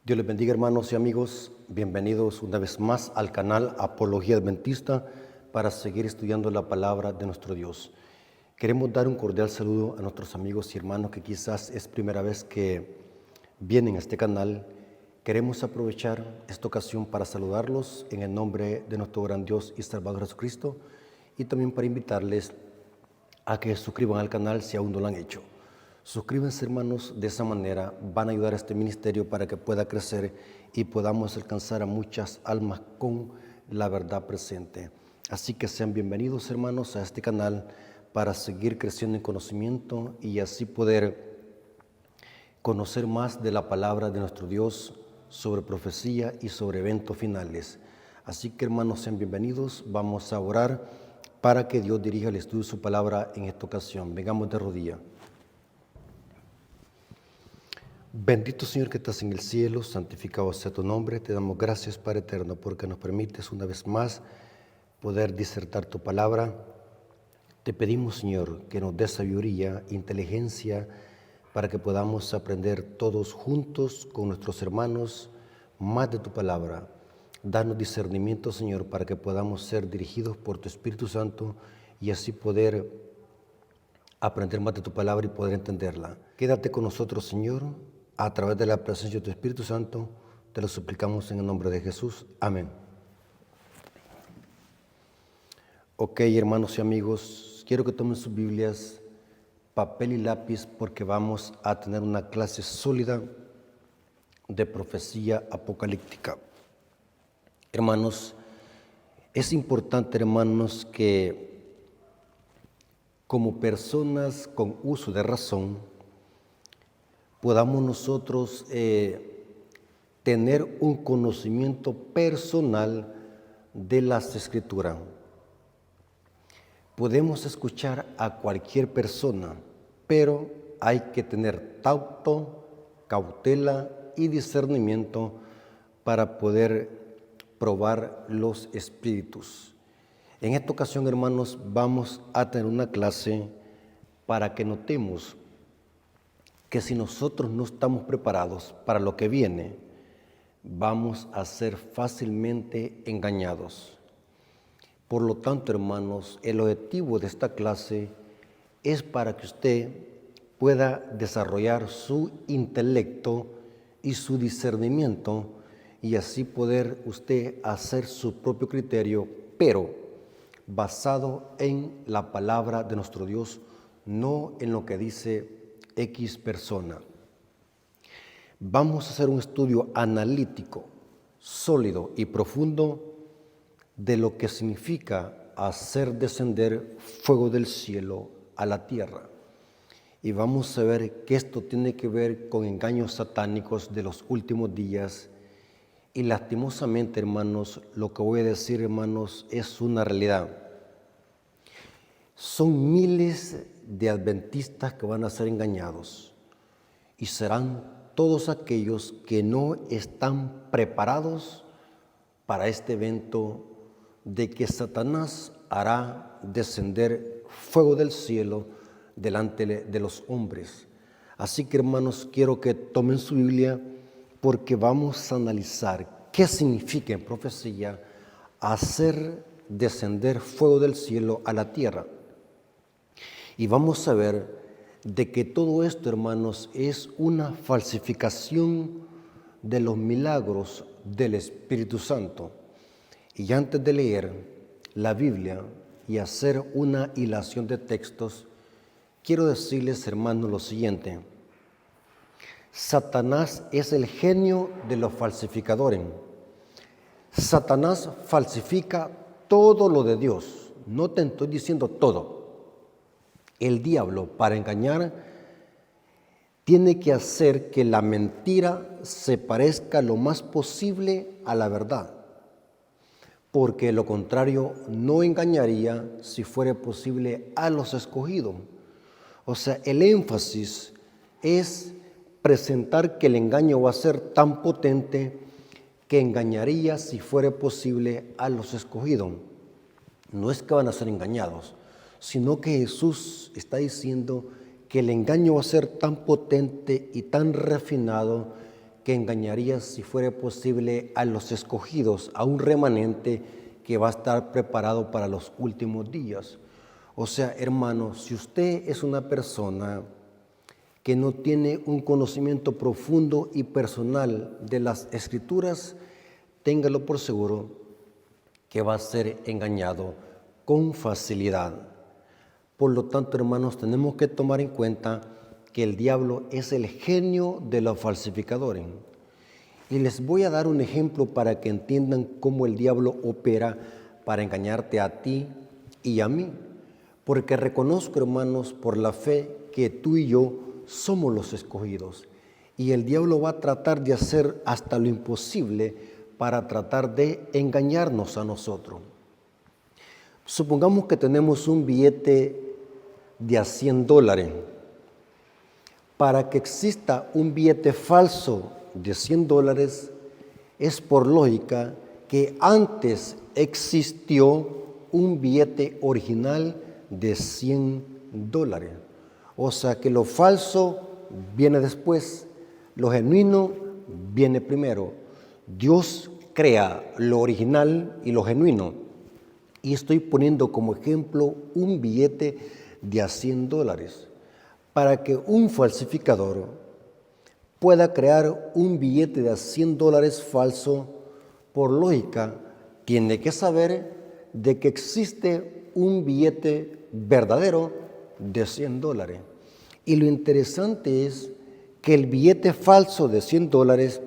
Dios les bendiga, hermanos y amigos. Bienvenidos una vez más al canal Apología Adventista para seguir estudiando la palabra de nuestro Dios. Queremos dar un cordial saludo a nuestros amigos y hermanos que quizás es primera vez que vienen a este canal. Queremos aprovechar esta ocasión para saludarlos en el nombre de nuestro gran Dios y Salvador Jesucristo y también para invitarles a que se suscriban al canal si aún no lo han hecho. Suscríbanse, hermanos, de esa manera van a ayudar a este ministerio para que pueda crecer y podamos alcanzar a muchas almas con la verdad presente. Así que sean bienvenidos, hermanos, a este canal para seguir creciendo en conocimiento y así poder conocer más de la palabra de nuestro Dios sobre profecía y sobre eventos finales. Así que, hermanos, sean bienvenidos. Vamos a orar para que Dios dirija el estudio de su palabra en esta ocasión. Vengamos de rodillas. Bendito Señor que estás en el cielo, santificado sea tu nombre. Te damos gracias, Padre eterno, porque nos permites una vez más poder disertar tu palabra. Te pedimos, Señor, que nos des sabiduría, inteligencia, para que podamos aprender todos juntos con nuestros hermanos más de tu palabra. Danos discernimiento, Señor, para que podamos ser dirigidos por tu Espíritu Santo y así poder aprender más de tu palabra y poder entenderla. Quédate con nosotros, Señor, a través de la presencia de tu Espíritu Santo. Te lo suplicamos en el nombre de Jesús. Amén. Ok, hermanos y amigos, quiero que tomen sus Biblias, papel y lápiz, porque vamos a tener una clase sólida de profecía apocalíptica. Hermanos, es importante, hermanos, que como personas con uso de razón, podamos nosotros tener un conocimiento personal de las Escrituras. Podemos escuchar a cualquier persona, pero hay que tener tacto, cautela y discernimiento para poder probar los espíritus. En esta ocasión, hermanos, vamos a tener una clase para que notemos que si nosotros no estamos preparados para lo que viene, vamos a ser fácilmente engañados. Por lo tanto, hermanos, el objetivo de esta clase es para que usted pueda desarrollar su intelecto y su discernimiento y así poder usted hacer su propio criterio, pero basado en la palabra de nuestro Dios, no en lo que dice X persona. Vamos a hacer un estudio analítico, sólido y profundo de lo que significa hacer descender fuego del cielo a la tierra. Y vamos a ver que esto tiene que ver con engaños satánicos de los últimos días. Y lastimosamente, hermanos, lo que voy a decir, hermanos, es una realidad. Son miles de adventistas que van a ser engañados y serán todos aquellos que no están preparados para este evento de que Satanás hará descender fuego del cielo delante de los hombres. Así que, hermanos, quiero que tomen su Biblia porque vamos a analizar qué significa en profecía hacer descender fuego del cielo a la tierra. Y vamos a ver de que todo esto, hermanos, es una falsificación de los milagros del Espíritu Santo. Y antes de leer la Biblia y hacer una hilación de textos, quiero decirles, hermanos, lo siguiente. Satanás es el genio de los falsificadores. Satanás falsifica todo lo de Dios. No te estoy diciendo todo. El diablo, para engañar, tiene que hacer que la mentira se parezca lo más posible a la verdad, porque lo contrario no engañaría si fuera posible a los escogidos. O sea, el énfasis es presentar que el engaño va a ser tan potente que engañaría si fuera posible a los escogidos. No es que van a ser engañados, sino que Jesús está diciendo que el engaño va a ser tan potente y tan refinado que engañaría, si fuera posible, a los escogidos, a un remanente que va a estar preparado para los últimos días. O sea, hermano, si usted es una persona que no tiene un conocimiento profundo y personal de las Escrituras, téngalo por seguro que va a ser engañado con facilidad. Por lo tanto, hermanos, tenemos que tomar en cuenta que el diablo es el genio de los falsificadores. Y les voy a dar un ejemplo para que entiendan cómo el diablo opera para engañarte a ti y a mí. Porque reconozco, hermanos, por la fe que tú y yo somos los escogidos. Y el diablo va a tratar de hacer hasta lo imposible para tratar de engañarnos a nosotros. Supongamos que tenemos un billete de a $100. Para que exista un billete falso de $100, es por lógica que antes existió un billete original de $100. O sea que lo falso viene después, lo genuino viene primero. Dios crea lo original y lo genuino. Y estoy poniendo como ejemplo un billete de a $100. Para que un falsificador pueda crear un billete de a $100 falso, por lógica, tiene que saber de que existe un billete verdadero de $100. Y lo interesante es que el billete falso de $100,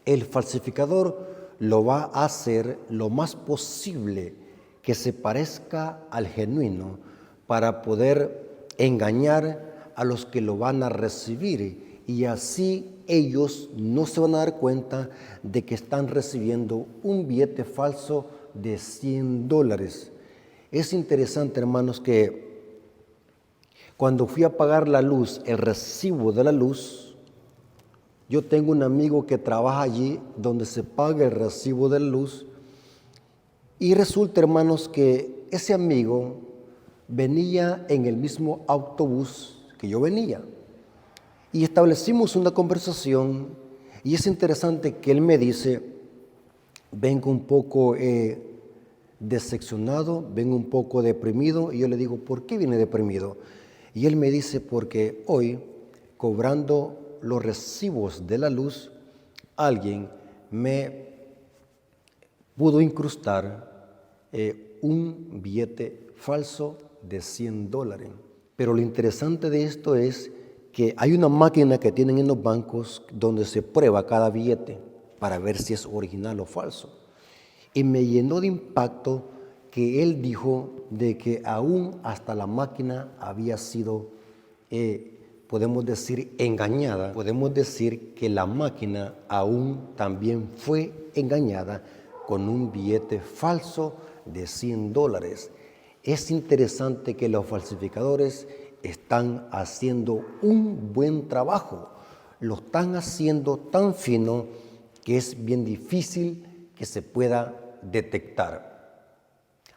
el falsificador lo va a hacer lo más posible que se parezca al genuino para poder engañar a los que lo van a recibir, y así ellos no se van a dar cuenta de que están recibiendo un billete falso de $100. Es interesante, hermanos, que cuando fui a pagar la luz, el recibo de la luz, yo tengo un amigo que trabaja allí donde se paga el recibo de la luz, y resulta, hermanos, que ese amigo venía en el mismo autobús que yo venía. Y establecimos una conversación, y es interesante que él me dice: vengo un poco decepcionado, vengo un poco deprimido. Y yo le digo: ¿por qué viene deprimido? Y él me dice: porque hoy, cobrando los recibos de la luz, alguien me pudo incrustar un billete falso de $100. Pero lo interesante de esto es que hay una máquina que tienen en los bancos donde se prueba cada billete para ver si es original o falso. Y me llenó de impacto que él dijo de que aún hasta la máquina había sido, podemos decir, engañada. Podemos decir que la máquina aún también fue engañada con un billete falso de $100. Es interesante que los falsificadores están haciendo un buen trabajo. Lo están haciendo tan fino que es bien difícil que se pueda detectar.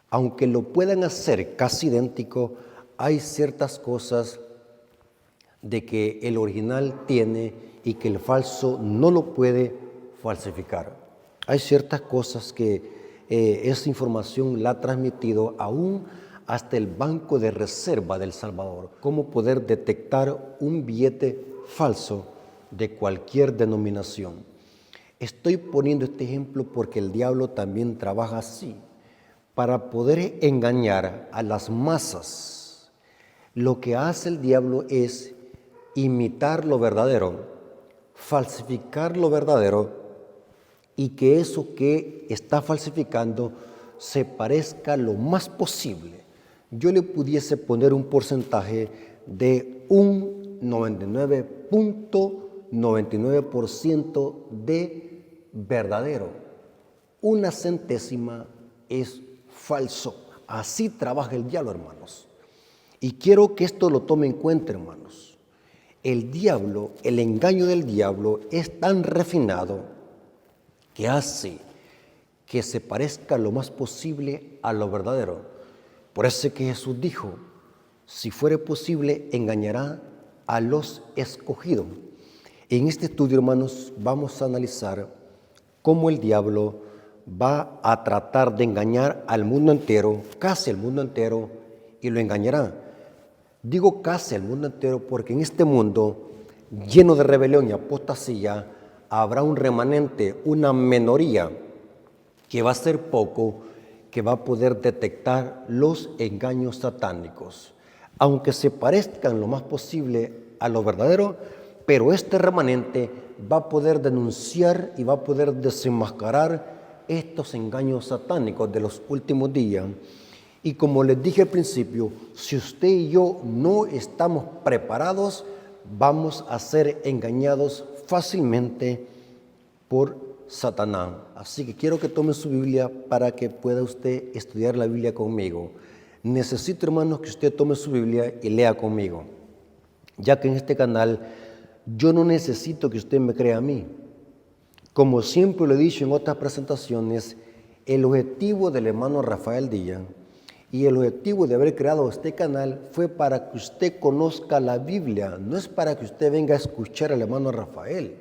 Aunque lo puedan hacer casi idéntico, hay ciertas cosas de que el original tiene y que el falso no lo puede falsificar. Hay ciertas cosas que esa información la ha transmitido aún hasta el Banco de Reserva de El Salvador. Cómo poder detectar un billete falso de cualquier denominación. Estoy poniendo este ejemplo porque el diablo también trabaja así, para poder engañar a las masas. Lo que hace el diablo es imitar lo verdadero, falsificar lo verdadero, y que eso que está falsificando se parezca lo más posible. Yo le pudiese poner un porcentaje de un 99.99% de verdadero. Una centésima es falso. Así trabaja el diablo, hermanos. Y quiero que esto lo tome en cuenta, hermanos. El diablo, el engaño del diablo es tan refinado que hace que se parezca lo más posible a lo verdadero. Por eso es que Jesús dijo: si fuere posible, engañará a los escogidos. En este estudio, hermanos, vamos a analizar cómo el diablo va a tratar de engañar al mundo entero, casi el mundo entero, y lo engañará. Digo casi el mundo entero porque en este mundo lleno de rebelión y apostasía habrá un remanente, una minoría, que va a ser poco, que va a poder detectar los engaños satánicos, aunque se parezcan lo más posible a lo verdadero, pero este remanente va a poder denunciar y va a poder desenmascarar estos engaños satánicos de los últimos días. Y como les dije al principio, si usted y yo no estamos preparados, vamos a ser engañados fácilmente por Satanás. Así que quiero que tome su Biblia para que pueda usted estudiar la Biblia conmigo. Necesito, hermanos, que usted tome su Biblia y lea conmigo, ya que en este canal yo no necesito que usted me crea a mí. Como siempre lo he dicho en otras presentaciones, el objetivo del hermano Rafael Díaz y el objetivo de haber creado este canal fue para que usted conozca la Biblia, no es para que usted venga a escuchar al hermano Rafael.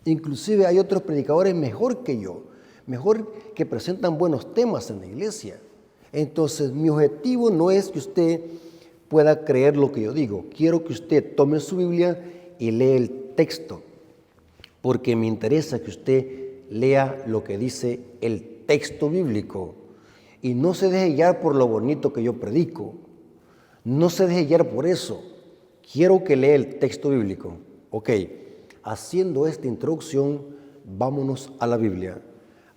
Inclusive hay otros predicadores mejor que yo, mejor que presentan buenos temas en la iglesia. Entonces, mi objetivo no es que usted pueda creer lo que yo digo. Quiero que usted tome su Biblia y lea el texto, porque me interesa que usted lea lo que dice el texto bíblico y no se deje guiar por lo bonito que yo predico. No se deje guiar por eso. Quiero que lea el texto bíblico. Ok, haciendo esta introducción, vámonos a la Biblia.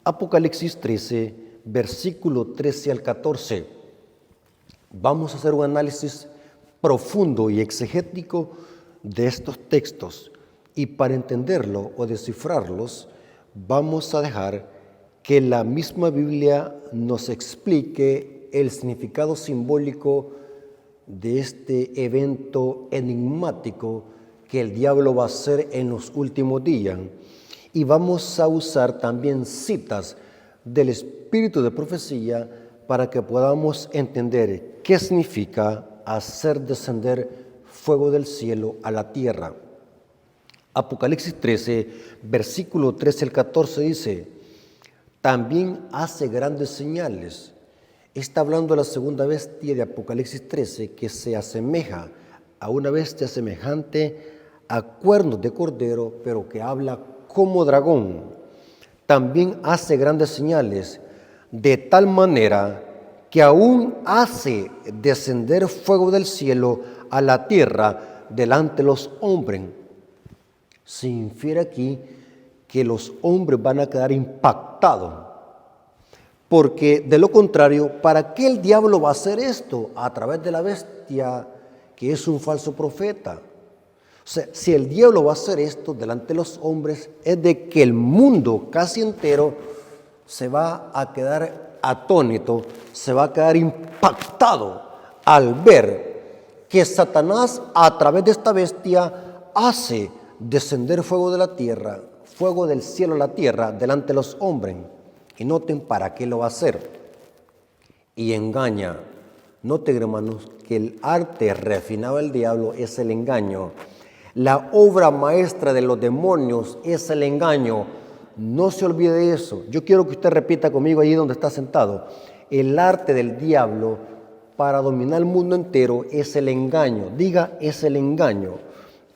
Apocalipsis 13, versículo 13 al 14. Vamos a hacer un análisis profundo y exegético de estos textos. Y para entenderlo o descifrarlos, vamos a dejar que la misma Biblia nos explique el significado simbólico de este evento enigmático que el diablo va a hacer en los últimos días. Y vamos a usar también citas del espíritu de profecía para que podamos entender qué significa hacer descender fuego del cielo a la tierra. Apocalipsis 13, versículo 13 al 14 dice: también hace grandes señales. Está hablando de la segunda bestia de Apocalipsis 13, que se asemeja a una bestia semejante a cuernos de cordero, pero que habla como dragón. También hace grandes señales, de tal manera que aún hace descender fuego del cielo a la tierra delante de los hombres. Se infiere aquí que los hombres van a quedar impactados, porque de lo contrario, ¿para qué el diablo va a hacer esto? A través de la bestia que es un falso profeta. O sea, si el diablo va a hacer esto delante de los hombres, es de que el mundo casi entero se va a quedar atónito, se va a quedar impactado al ver que Satanás a través de esta bestia hace descender fuego de la tierra, fuego del cielo a la tierra delante de los hombres. Y noten para qué lo va a hacer. Y engaña. Noten, hermanos, que el arte refinado del diablo es el engaño. La obra maestra de los demonios es el engaño. No se olvide de eso. Yo quiero que usted repita conmigo allí donde está sentado. El arte del diablo para dominar el mundo entero es el engaño. Diga, es el engaño.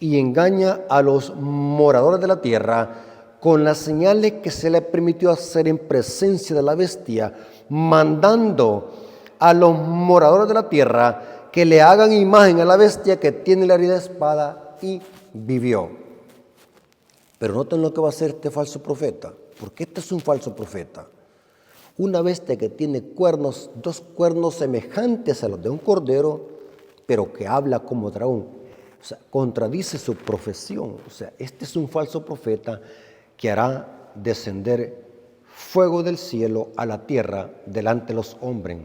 Y engaña a los moradores de la tierra con las señales que se le permitió hacer en presencia de la bestia, mandando a los moradores de la tierra que le hagan imagen a la bestia que tiene la herida de espada y vivió. Pero noten lo que va a hacer este falso profeta, porque este es un falso profeta. Una bestia que tiene cuernos, dos cuernos semejantes a los de un cordero, pero que habla como dragón. O sea, contradice su profesión. O sea, este es un falso profeta que hará descender fuego del cielo a la tierra delante de los hombres.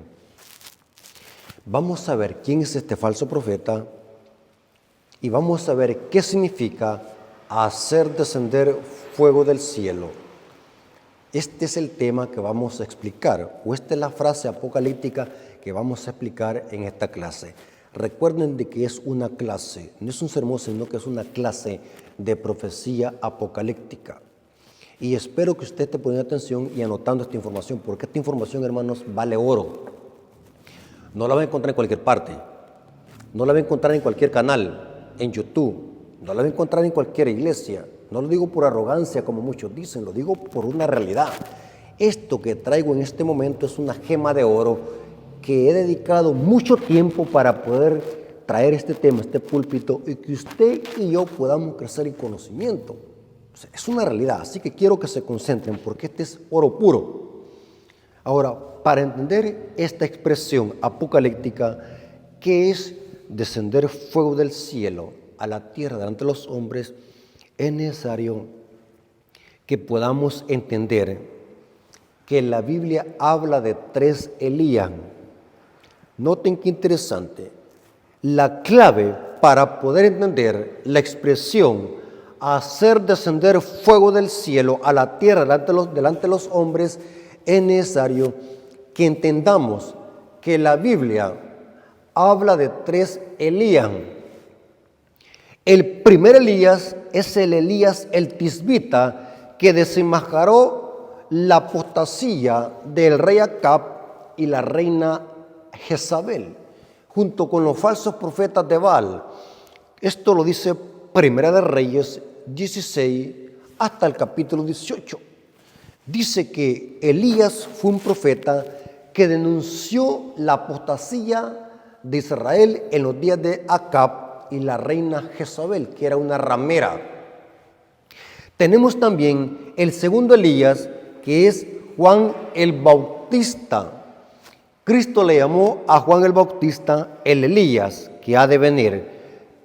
Vamos a ver quién es este falso profeta y vamos a ver qué significa hacer descender fuego del cielo. Este es el tema que vamos a explicar, o esta es la frase apocalíptica que vamos a explicar en esta clase. Recuerden de que es una clase, no es un sermón, sino que es una clase de profecía apocalíptica. Y espero que usted esté poniendo atención y anotando esta información, porque esta información, hermanos, vale oro. No la va a encontrar en cualquier parte, no la va a encontrar en cualquier canal, en YouTube, no la va a encontrar en cualquier iglesia. No lo digo por arrogancia, como muchos dicen, lo digo por una realidad. Esto que traigo en este momento es una gema de oro que he dedicado mucho tiempo para poder traer este tema, este púlpito, y que usted y yo podamos crecer en conocimiento. O sea, es una realidad, así que quiero que se concentren porque este es oro puro. Ahora, para entender esta expresión apocalíptica, que es descender fuego del cielo a la tierra delante de los hombres, es necesario que podamos entender que la Biblia habla de 3 Elías. Noten qué interesante. La clave para poder entender la expresión hacer descender fuego del cielo a la tierra delante de los hombres, es necesario que entendamos que la Biblia habla de 3 Elías. El primer Elías es el Elías el tisbita, que desenmascaró la apostasía del rey Acab y la reina Jezabel, junto con los falsos profetas de Baal. Esto lo dice Primera de Reyes 16 hasta el capítulo 18. Dice que Elías fue un profeta que denunció la apostasía de Israel en los días de Acab y la reina Jezabel, que era una ramera. Tenemos también el segundo Elías, que es Juan el Bautista. Cristo le llamó a Juan el Bautista el Elías que ha de venir,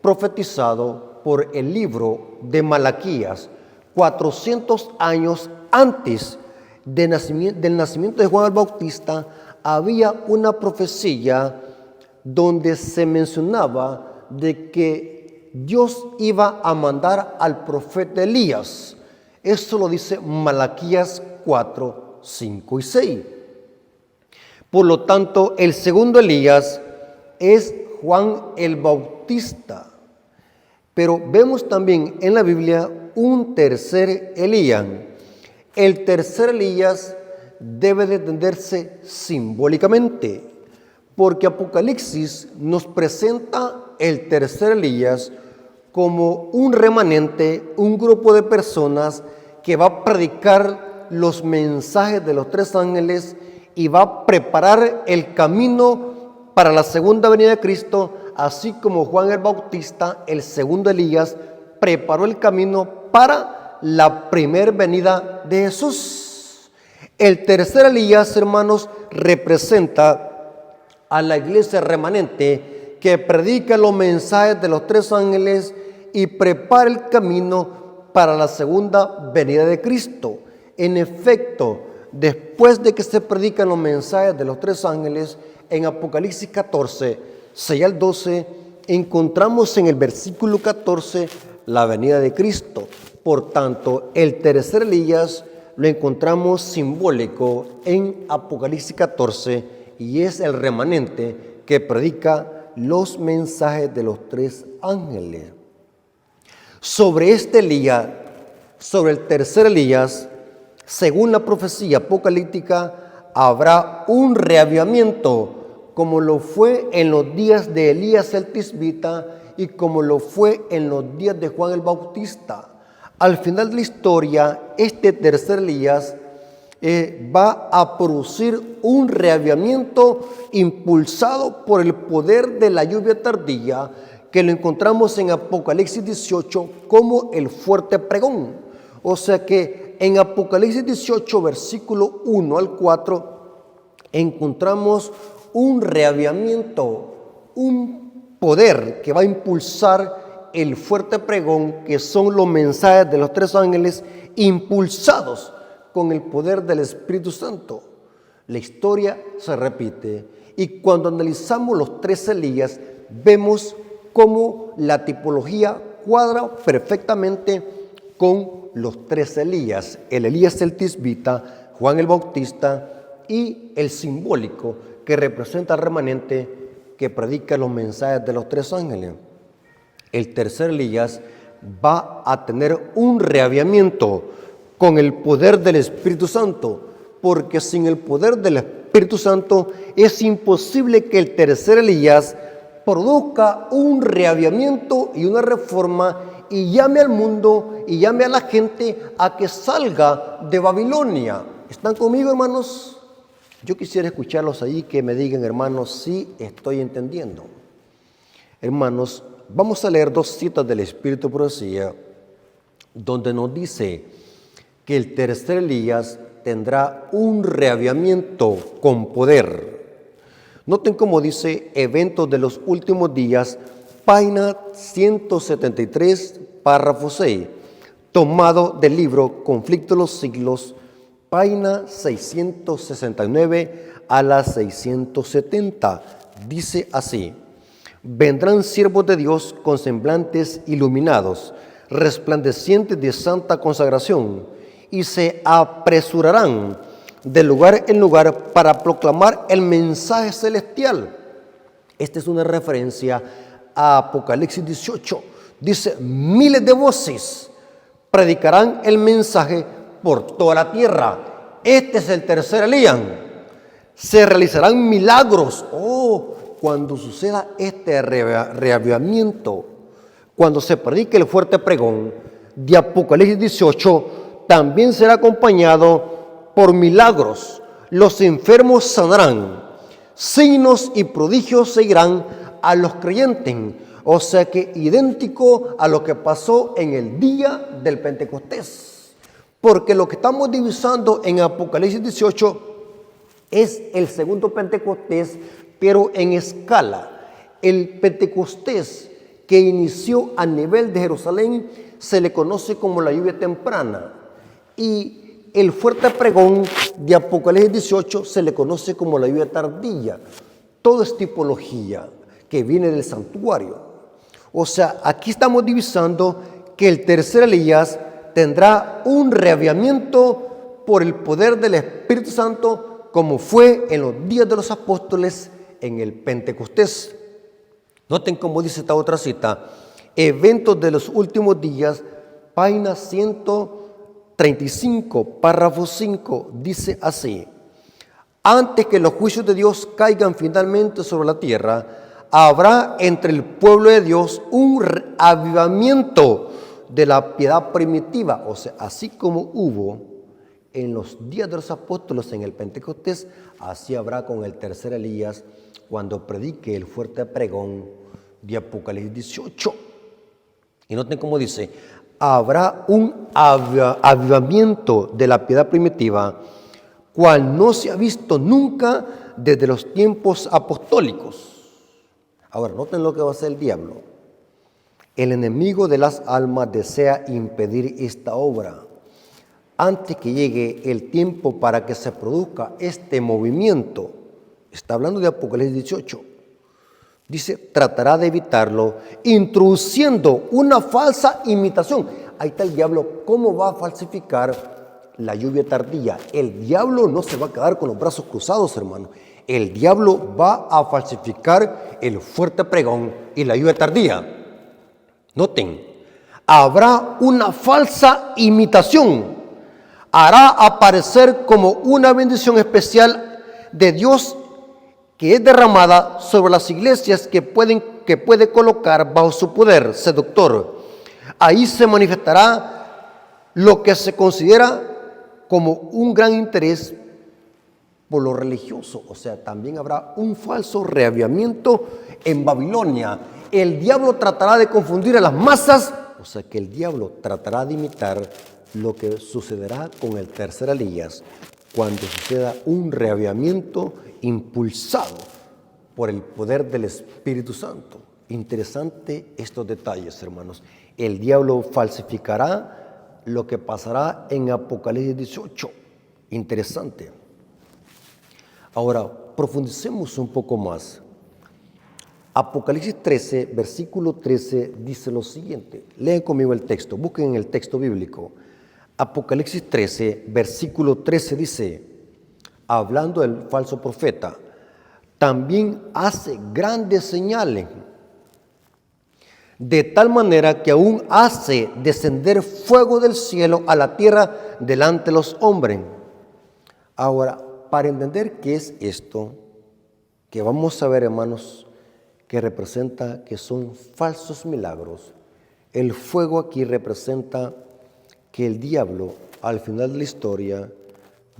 profetizado por el libro de Malaquías, 400 años antes del nacimiento de Juan el Bautista. Había una profecía donde se mencionaba de que Dios iba a mandar al profeta Elías. Eso lo dice Malaquías 4, 5 y 6. Por lo tanto, el segundo Elías es Juan el Bautista. Pero vemos también en la Biblia un tercer Elías. El tercer Elías debe de entenderse simbólicamente, porque Apocalipsis nos presenta el tercer Elías como un remanente, un grupo de personas que va a predicar los mensajes de los 3 ángeles y va a preparar el camino para la segunda venida de Cristo, así como Juan el Bautista, el segundo Elías, preparó el camino para la primera venida de Jesús. El tercer Elías, hermanos, representa a la iglesia remanente que predica los mensajes de los 3 ángeles y prepara el camino para la segunda venida de Cristo. En efecto, después de que se predican los mensajes de los 3 ángeles, en Apocalipsis 14, 6 al 12, encontramos en el versículo 14 la venida de Cristo. Por tanto, el tercer Elías lo encontramos simbólico en Apocalipsis 14 y es el remanente que predica los mensajes de los 3 ángeles. Sobre este Elías, sobre el tercer Elías, según la profecía apocalíptica, habrá un reavivamiento, como lo fue en los días de Elías el tisbita y como lo fue en los días de Juan el Bautista. Al final de la historia, este tercer Elías va a producir un reavivamiento impulsado por el poder de la lluvia tardía, que lo encontramos en Apocalipsis 18 como el fuerte pregón. O sea que en Apocalipsis 18, versículo 1 al 4, encontramos un reavivamiento, un poder que va a impulsar el fuerte pregón, que son los mensajes de los 3 ángeles impulsados con el poder del Espíritu Santo. La historia se repite y cuando analizamos los 3 Elías, vemos cómo la tipología cuadra perfectamente con los 3 Elías, el Elías el tisbita, Juan el Bautista y el simbólico que representa al remanente que predica los mensajes de los tres ángeles. El tercer Elías va a tener un reavivamiento con el poder del Espíritu Santo, porque sin el poder del Espíritu Santo es imposible que el tercer Elías produzca un reavivamiento y una reforma y llame al mundo y llame a la gente a que salga de Babilonia. ¿Están conmigo, hermanos? Yo quisiera escucharlos ahí, que me digan, hermanos, si estoy entendiendo. Hermanos, vamos a leer dos citas del Espíritu de Profecía, donde nos dice que el tercer Elías tendrá un reavivamiento con poder. Noten cómo dice Eventos de los Últimos Días, página 173, párrafo 6, tomado del libro Conflicto de los Siglos, página 669 a la 670. Dice así: vendrán siervos de Dios con semblantes iluminados, resplandecientes de santa consagración, y se apresurarán de lugar en lugar para proclamar el mensaje celestial. Esta es una referencia a Apocalipsis 18. Dice, miles de voces predicarán el mensaje por toda la tierra. Este es el tercer Elías. Se realizarán milagros. Cuando suceda este reavivamiento, cuando se predique el fuerte pregón de Apocalipsis 18, también será acompañado por milagros. Los enfermos sanarán, signos y prodigios seguirán a los creyentes. O sea que idéntico a lo que pasó en el día del Pentecostés. Porque lo que estamos divisando en Apocalipsis 18 es el segundo Pentecostés, pero en escala. El Pentecostés que inició a nivel de Jerusalén se le conoce como la lluvia temprana. Y el fuerte pregón de Apocalipsis 18 se le conoce como la lluvia tardía. Todo es tipología que viene del santuario. O sea, aquí estamos divisando que el tercer Elías tendrá un reavivamiento por el poder del Espíritu Santo, como fue en los días de los apóstoles en el Pentecostés. Noten cómo dice esta otra cita, Eventos de los Últimos Días, página 135, párrafo 5, dice así: antes que los juicios de Dios caigan finalmente sobre la tierra, habrá entre el pueblo de Dios un avivamiento de la piedad primitiva. O sea, así como hubo en los días de los apóstoles en el Pentecostés, así habrá con el tercer Elías cuando predique el fuerte pregón de Apocalipsis 18. Y noten cómo dice, habrá un avivamiento de la piedad primitiva, cual no se ha visto nunca desde los tiempos apostólicos. Ahora, noten lo que va a hacer el diablo. El enemigo de las almas desea impedir esta obra. Antes que llegue el tiempo para que se produzca este movimiento, está hablando de Apocalipsis 18, dice, tratará de evitarlo introduciendo una falsa imitación. Ahí está el diablo, ¿cómo va a falsificar la lluvia tardía? El diablo no se va a quedar con los brazos cruzados, hermano. El diablo va a falsificar el fuerte pregón y la lluvia tardía. Noten, habrá una falsa imitación. Hará aparecer como una bendición especial de Dios que es derramada sobre las iglesias que puede colocar bajo su poder seductor. Ahí se manifestará lo que se considera como un gran interés por lo religioso. O sea, también habrá un falso reavivamiento en Babilonia. El diablo tratará de confundir a las masas. O sea, que el diablo tratará de imitar lo que sucederá con el tercer Elías cuando suceda un reavivamiento impulsado por el poder del Espíritu Santo. Interesante estos detalles, hermanos. El diablo falsificará lo que pasará en Apocalipsis 18. Interesante. Ahora, profundicemos un poco más. Apocalipsis 13, versículo 13, dice lo siguiente. Lean conmigo el texto, busquen el texto bíblico. Apocalipsis 13, versículo 13 dice, hablando del falso profeta, también hace grandes señales, de tal manera que aún hace descender fuego del cielo a la tierra delante de los hombres. Ahora, para entender qué es esto, que vamos a ver, hermanos, que representa que son falsos milagros, el fuego aquí representa que el diablo, al final de la historia,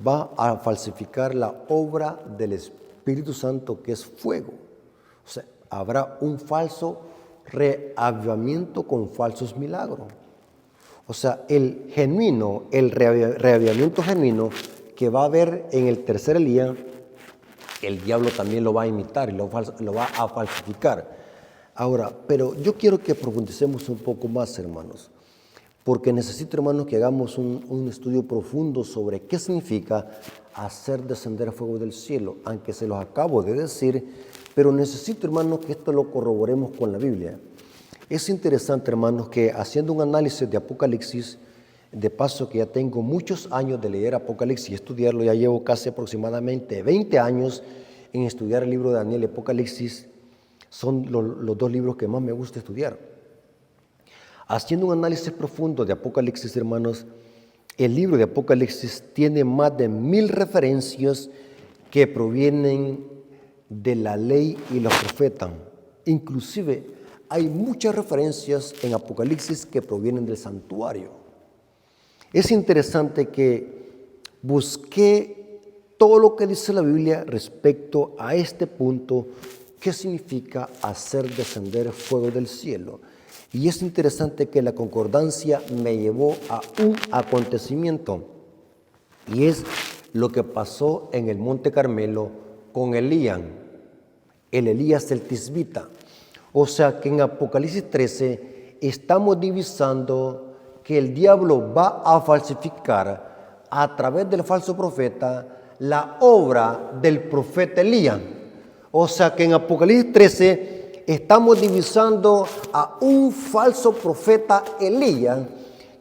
va a falsificar la obra del Espíritu Santo, que es fuego. O sea, habrá un falso reavivamiento con falsos milagros. O sea, el reavivamiento genuino que va a haber en el tercer día, el diablo también lo va a imitar y lo va a falsificar. Ahora, pero yo quiero que profundicemos un poco más, hermanos, porque necesito, hermanos, que hagamos un estudio profundo sobre qué significa hacer descender fuego del cielo, aunque se los acabo de decir, pero necesito, hermanos, que esto lo corroboremos con la Biblia. Es interesante, hermanos, que haciendo un análisis de Apocalipsis, de paso que ya tengo muchos años de leer Apocalipsis y estudiarlo, ya llevo casi aproximadamente 20 años en estudiar el libro de Daniel y Apocalipsis, son los dos libros que más me gusta estudiar. Haciendo un análisis profundo de Apocalipsis, hermanos, el libro de Apocalipsis tiene más de 1000 referencias que provienen de la ley y los profetas. Inclusive hay muchas referencias en Apocalipsis que provienen del santuario. Es interesante que busqué todo lo que dice la Biblia respecto a este punto, qué significa hacer descender fuego del cielo. Y es interesante que la concordancia me llevó a un acontecimiento, y es lo que pasó en el Monte Carmelo con Elías el Tisbita. O sea que en Apocalipsis 13 estamos divisando que el diablo va a falsificar a través del falso profeta la obra del profeta Elías. O sea que en Apocalipsis 13 estamos divisando a un falso profeta Elías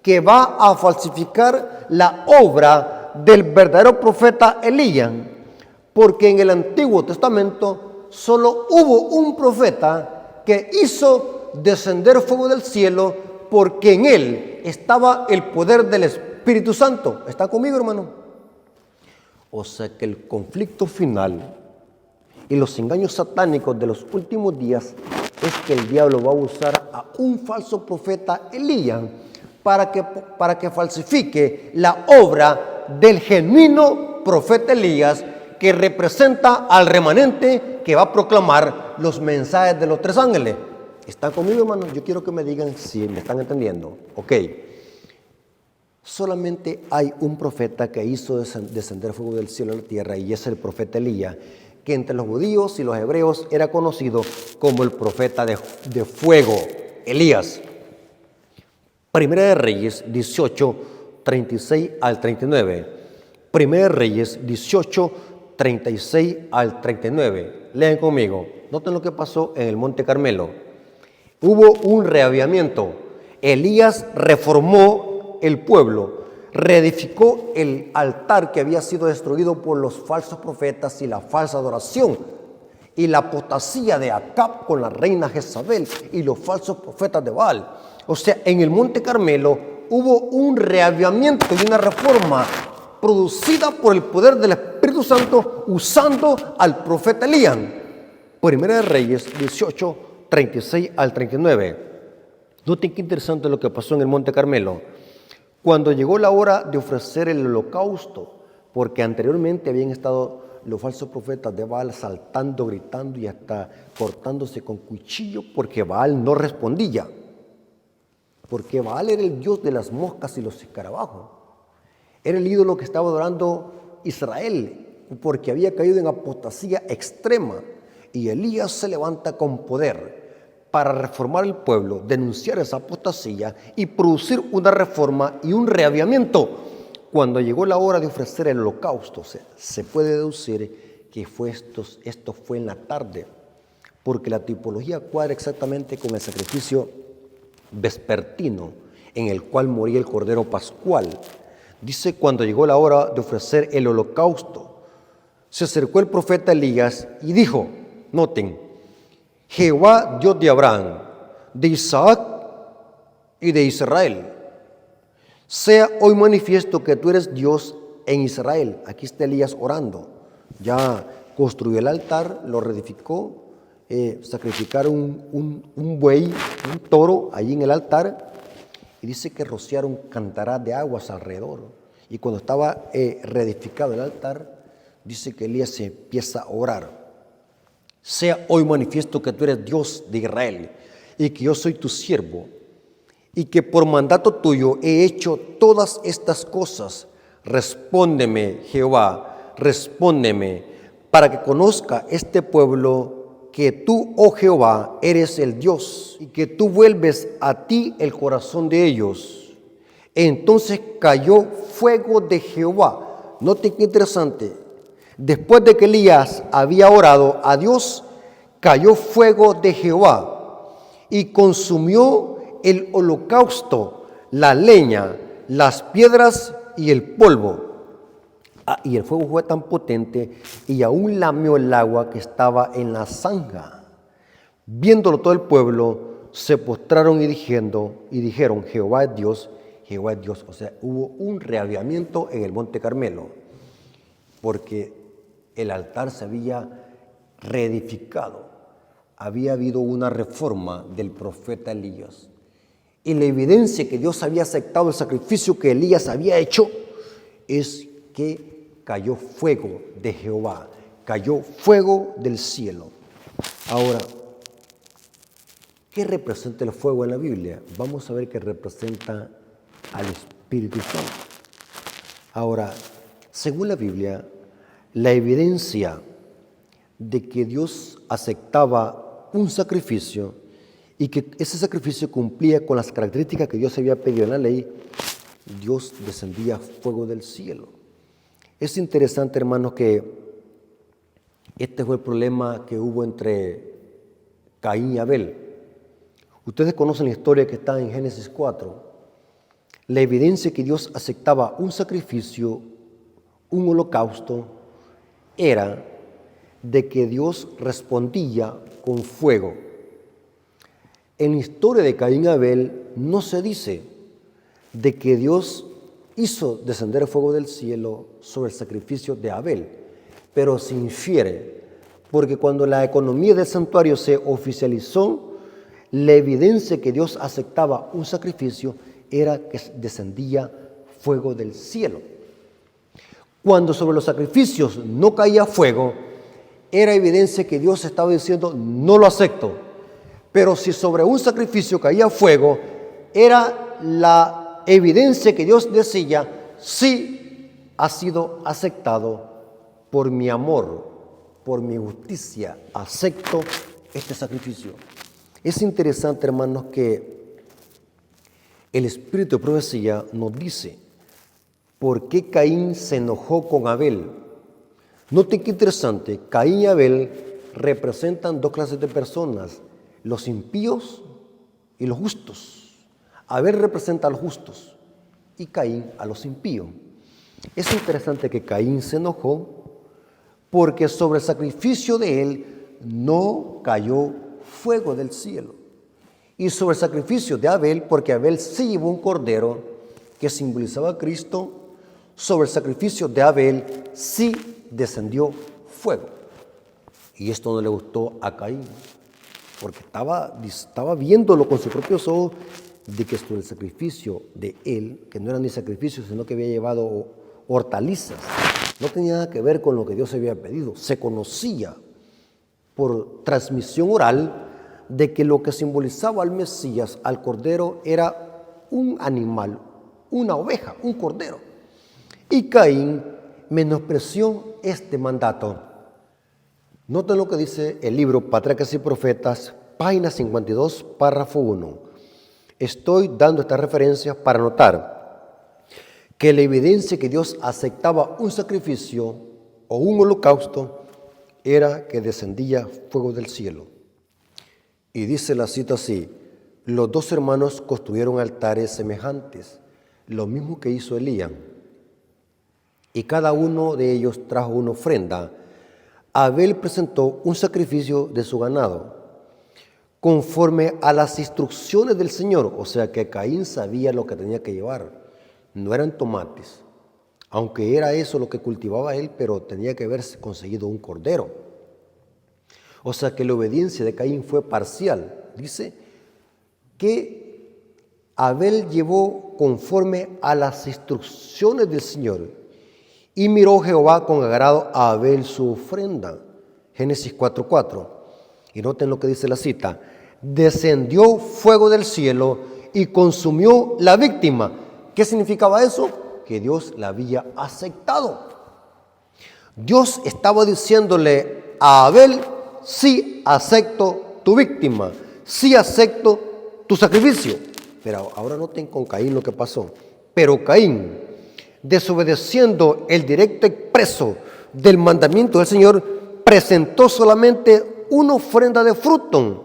que va a falsificar la obra del verdadero profeta Elías, porque en el Antiguo Testamento solo hubo un profeta que hizo descender fuego del cielo, porque en él estaba el poder del Espíritu Santo. ¿Está conmigo, hermano? O sea que el conflicto final y los engaños satánicos de los últimos días es que el diablo va a usar a un falso profeta Elías para que falsifique la obra del genuino profeta Elías, que representa al remanente que va a proclamar los mensajes de los 3 ángeles. ¿Están conmigo, hermanos? Yo quiero que me digan si me están entendiendo. Ok. Solamente hay un profeta que hizo descender fuego del cielo a la tierra, y es el profeta Elías, que entre los judíos y los hebreos era conocido como el profeta de fuego, Elías. Primera de Reyes 18, 36 al 39. Primera de Reyes 18, 36 al 39. Lean conmigo. Noten lo que pasó en el Monte Carmelo. Hubo un reavivamiento. Elías reformó el pueblo, reedificó el altar que había sido destruido por los falsos profetas y la falsa adoración y la apostasía de Acab con la reina Jezabel y los falsos profetas de Baal. O sea, en el Monte Carmelo hubo un reavivamiento y una reforma producida por el poder del Espíritu Santo usando al profeta Elías. Primera de Reyes 18, 36 al 39. Noten qué interesante lo que pasó en el Monte Carmelo. Cuando llegó la hora de ofrecer el holocausto, porque anteriormente habían estado los falsos profetas de Baal saltando, gritando y hasta cortándose con cuchillo, porque Baal no respondía. Porque Baal era el dios de las moscas y los escarabajos. Era el ídolo que estaba adorando Israel, porque había caído en apostasía extrema. Y Elías se levanta con poder para reformar el pueblo, denunciar esa apostasía y producir una reforma y un reavivamiento. Cuando llegó la hora de ofrecer el holocausto, se puede deducir que esto fue en la tarde, porque la tipología cuadra exactamente con el sacrificio vespertino, en el cual moría el Cordero Pascual. Dice, cuando llegó la hora de ofrecer el holocausto, se acercó el profeta Elías y dijo, noten, Jehová Dios de Abraham, de Isaac y de Israel, sea hoy manifiesto que tú eres Dios en Israel. Aquí está Elías orando. Ya construyó el altar, lo reedificó, sacrificaron un buey, un toro allí en el altar, y dice que rociaron cantarás de aguas alrededor. Y cuando estaba reedificado el altar, dice que Elías se empieza a orar. Sea hoy manifiesto que tú eres Dios de Israel y que yo soy tu siervo y que por mandato tuyo he hecho todas estas cosas. Respóndeme, Jehová, respóndeme, para que conozca este pueblo que tú, oh Jehová, eres el Dios y que tú vuelves a ti el corazón de ellos. Entonces cayó fuego de Jehová. Noten qué interesante. Después de que Elías había orado a Dios, cayó fuego de Jehová y consumió el holocausto, la leña, las piedras y el polvo. Y el fuego fue tan potente y aún lamió el agua que estaba en la zanja. Viéndolo todo el pueblo, se postraron y dijeron, Jehová es Dios, Jehová es Dios. O sea, hubo un reavivamiento en el Monte Carmelo, porque el altar se había reedificado. Había habido una reforma del profeta Elías. Y la evidencia que Dios había aceptado el sacrificio que Elías había hecho es que cayó fuego de Jehová, cayó fuego del cielo. Ahora, ¿qué representa el fuego en la Biblia? Vamos a ver que representa al Espíritu Santo. Ahora, según la Biblia, la evidencia de que Dios aceptaba un sacrificio y que ese sacrificio cumplía con las características que Dios había pedido en la ley, Dios descendía fuego del cielo. Es interesante, hermanos, que este fue el problema que hubo entre Caín y Abel. Ustedes conocen la historia que está en Génesis 4. La evidencia que Dios aceptaba un sacrificio, un holocausto, era de que Dios respondía con fuego. En la historia de Caín y Abel no se dice de que Dios hizo descender el fuego del cielo sobre el sacrificio de Abel, pero se infiere, porque cuando la economía del santuario se oficializó, la evidencia que Dios aceptaba un sacrificio era que descendía fuego del cielo. Cuando sobre los sacrificios no caía fuego, era evidencia que Dios estaba diciendo, no lo acepto. Pero si sobre un sacrificio caía fuego, era la evidencia que Dios decía, sí ha sido aceptado por mi amor, por mi justicia, acepto este sacrificio. Es interesante, hermanos, que el Espíritu de profecía nos dice por qué Caín se enojó con Abel. Noten qué interesante, Caín y Abel representan dos clases de personas, los impíos y los justos. Abel representa a los justos y Caín a los impíos. Es interesante que Caín se enojó porque sobre el sacrificio de él no cayó fuego del cielo. Y sobre el sacrificio de Abel, porque Abel sí llevó un cordero que simbolizaba a Cristo, sobre el sacrificio de Abel sí descendió fuego. Y esto no le gustó a Caín, porque estaba viéndolo con sus propios ojos, de que sobre el sacrificio de él, que no era ni sacrificio, sino que había llevado hortalizas, no tenía nada que ver con lo que Dios había pedido. Se conocía por transmisión oral de que lo que simbolizaba al Mesías, al Cordero, era un animal, una oveja, un cordero. Y Caín menospreció este mandato. Noten lo que dice el libro Patriarcas y Profetas, página 52, párrafo 1. Estoy dando estas referencias para notar que la evidencia que Dios aceptaba un sacrificio o un holocausto era que descendía fuego del cielo. Y dice la cita así: los dos hermanos construyeron altares semejantes, lo mismo que hizo Elías, y cada uno de ellos trajo una ofrenda Abel presentó un sacrificio de su ganado conforme a las instrucciones del Señor. O sea que Caín sabía lo que tenía que llevar. No eran tomates, aunque era eso lo que cultivaba él, pero tenía que haberse conseguido un cordero. O sea que la obediencia de Caín fue parcial. Dice que Abel llevó conforme a las instrucciones del Señor. Y miró Jehová con agrado a Abel su ofrenda. Génesis 4:4. Y noten lo que dice la cita. Descendió fuego del cielo y consumió la víctima. ¿Qué significaba eso? Que Dios la había aceptado. Dios estaba diciéndole a Abel: sí acepto tu víctima, sí acepto tu sacrificio. Pero ahora noten con Caín lo que pasó. Pero Caín, desobedeciendo el directo expreso del mandamiento del Señor, presentó solamente una ofrenda de fruto.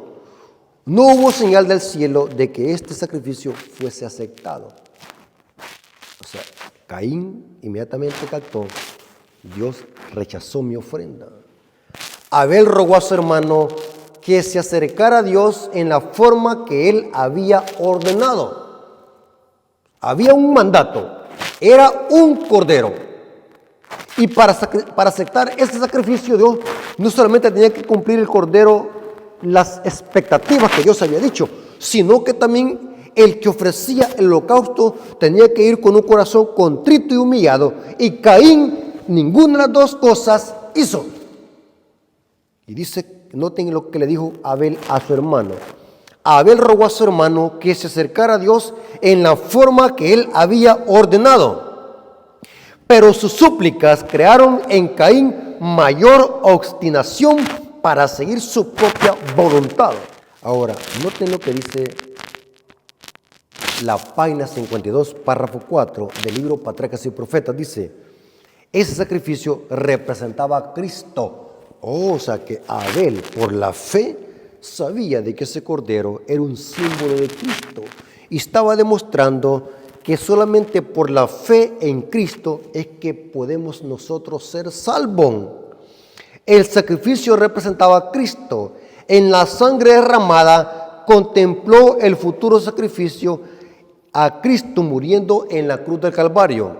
No hubo señal del cielo de que este sacrificio fuese aceptado. O sea, Caín inmediatamente captó: Dios rechazó mi ofrenda. Abel rogó a su hermano que se acercara a Dios en la forma que él había ordenado. Había un mandato. Era un cordero. Y para aceptar este sacrificio, Dios no solamente tenía que cumplir el cordero las expectativas que Dios había dicho, sino que también el que ofrecía el holocausto tenía que ir con un corazón contrito y humillado. Y Caín ninguna de las dos cosas hizo. Y dice, noten lo que le dijo Abel a su hermano. Abel rogó a su hermano que se acercara a Dios en la forma que él había ordenado. Pero sus súplicas crearon en Caín mayor obstinación para seguir su propia voluntad. Ahora, noten lo que dice la página 52, párrafo 4 del libro Patriarcas y Profetas. Dice, ese sacrificio representaba a Cristo. O sea que Abel, por la fe, sabía de que ese cordero era un símbolo de Cristo y estaba demostrando que solamente por la fe en Cristo es que podemos nosotros ser salvos. El sacrificio representaba a Cristo. En la sangre derramada contempló el futuro sacrificio, a Cristo muriendo en la cruz del Calvario.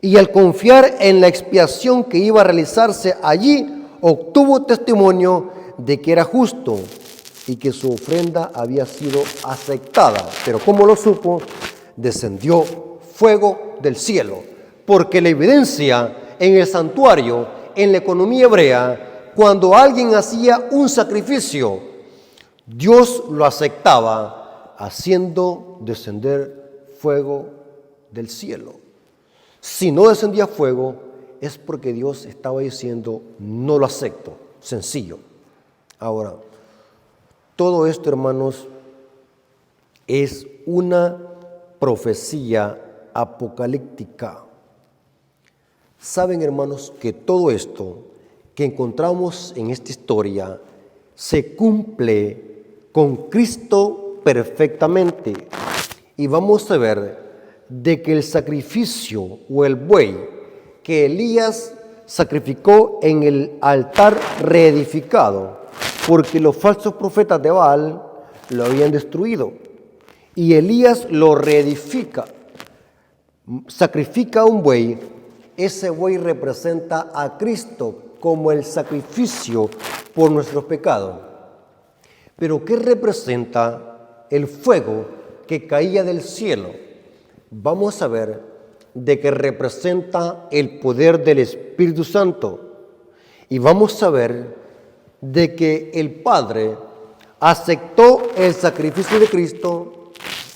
Y al confiar en la expiación que iba a realizarse allí, obtuvo testimonio de que era justo y que su ofrenda había sido aceptada. Pero ¿cómo lo supo? Descendió fuego del cielo, porque la evidencia en el santuario, en la economía hebrea, cuando alguien hacía un sacrificio, Dios lo aceptaba haciendo descender fuego del cielo. Si no descendía fuego, es porque Dios estaba diciendo, no lo acepto. Sencillo. Ahora, todo esto, hermanos, es una profecía apocalíptica. Saben, hermanos, que todo esto que encontramos en esta historia se cumple con Cristo perfectamente. Y vamos a ver de que el sacrificio o el buey que Elías sacrificó en el altar reedificado, porque los falsos profetas de Baal lo habían destruido, y Elías lo reedifica, sacrifica un buey. Ese buey representa a Cristo como el sacrificio por nuestros pecados. Pero ¿qué representa el fuego que caía del cielo? Vamos a ver de que representa el poder del Espíritu Santo. Y vamos a ver de que el Padre aceptó el sacrificio de Cristo,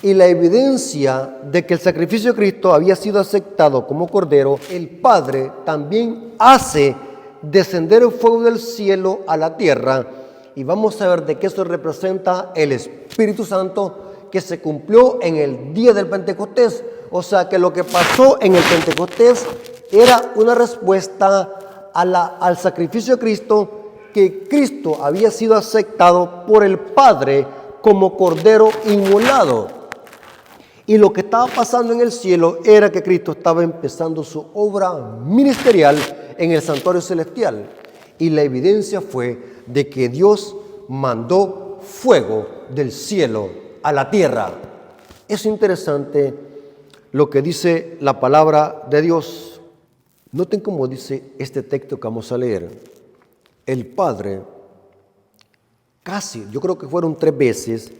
y la evidencia de que el sacrificio de Cristo había sido aceptado como cordero, el Padre también hace descender el fuego del cielo a la tierra. Y vamos a ver de que eso representa el Espíritu Santo que se cumplió en el día del Pentecostés. O sea que lo que pasó en el Pentecostés era una respuesta al sacrificio de Cristo, que Cristo había sido aceptado por el Padre como cordero inmolado. Y lo que estaba pasando en el cielo era que Cristo estaba empezando su obra ministerial en el santuario celestial. Y la evidencia fue de que Dios mandó fuego del cielo a la tierra. Es interesante lo que dice la palabra de Dios. Noten cómo dice este texto que vamos a leer. El Padre, casi, yo creo que fueron 3 veces,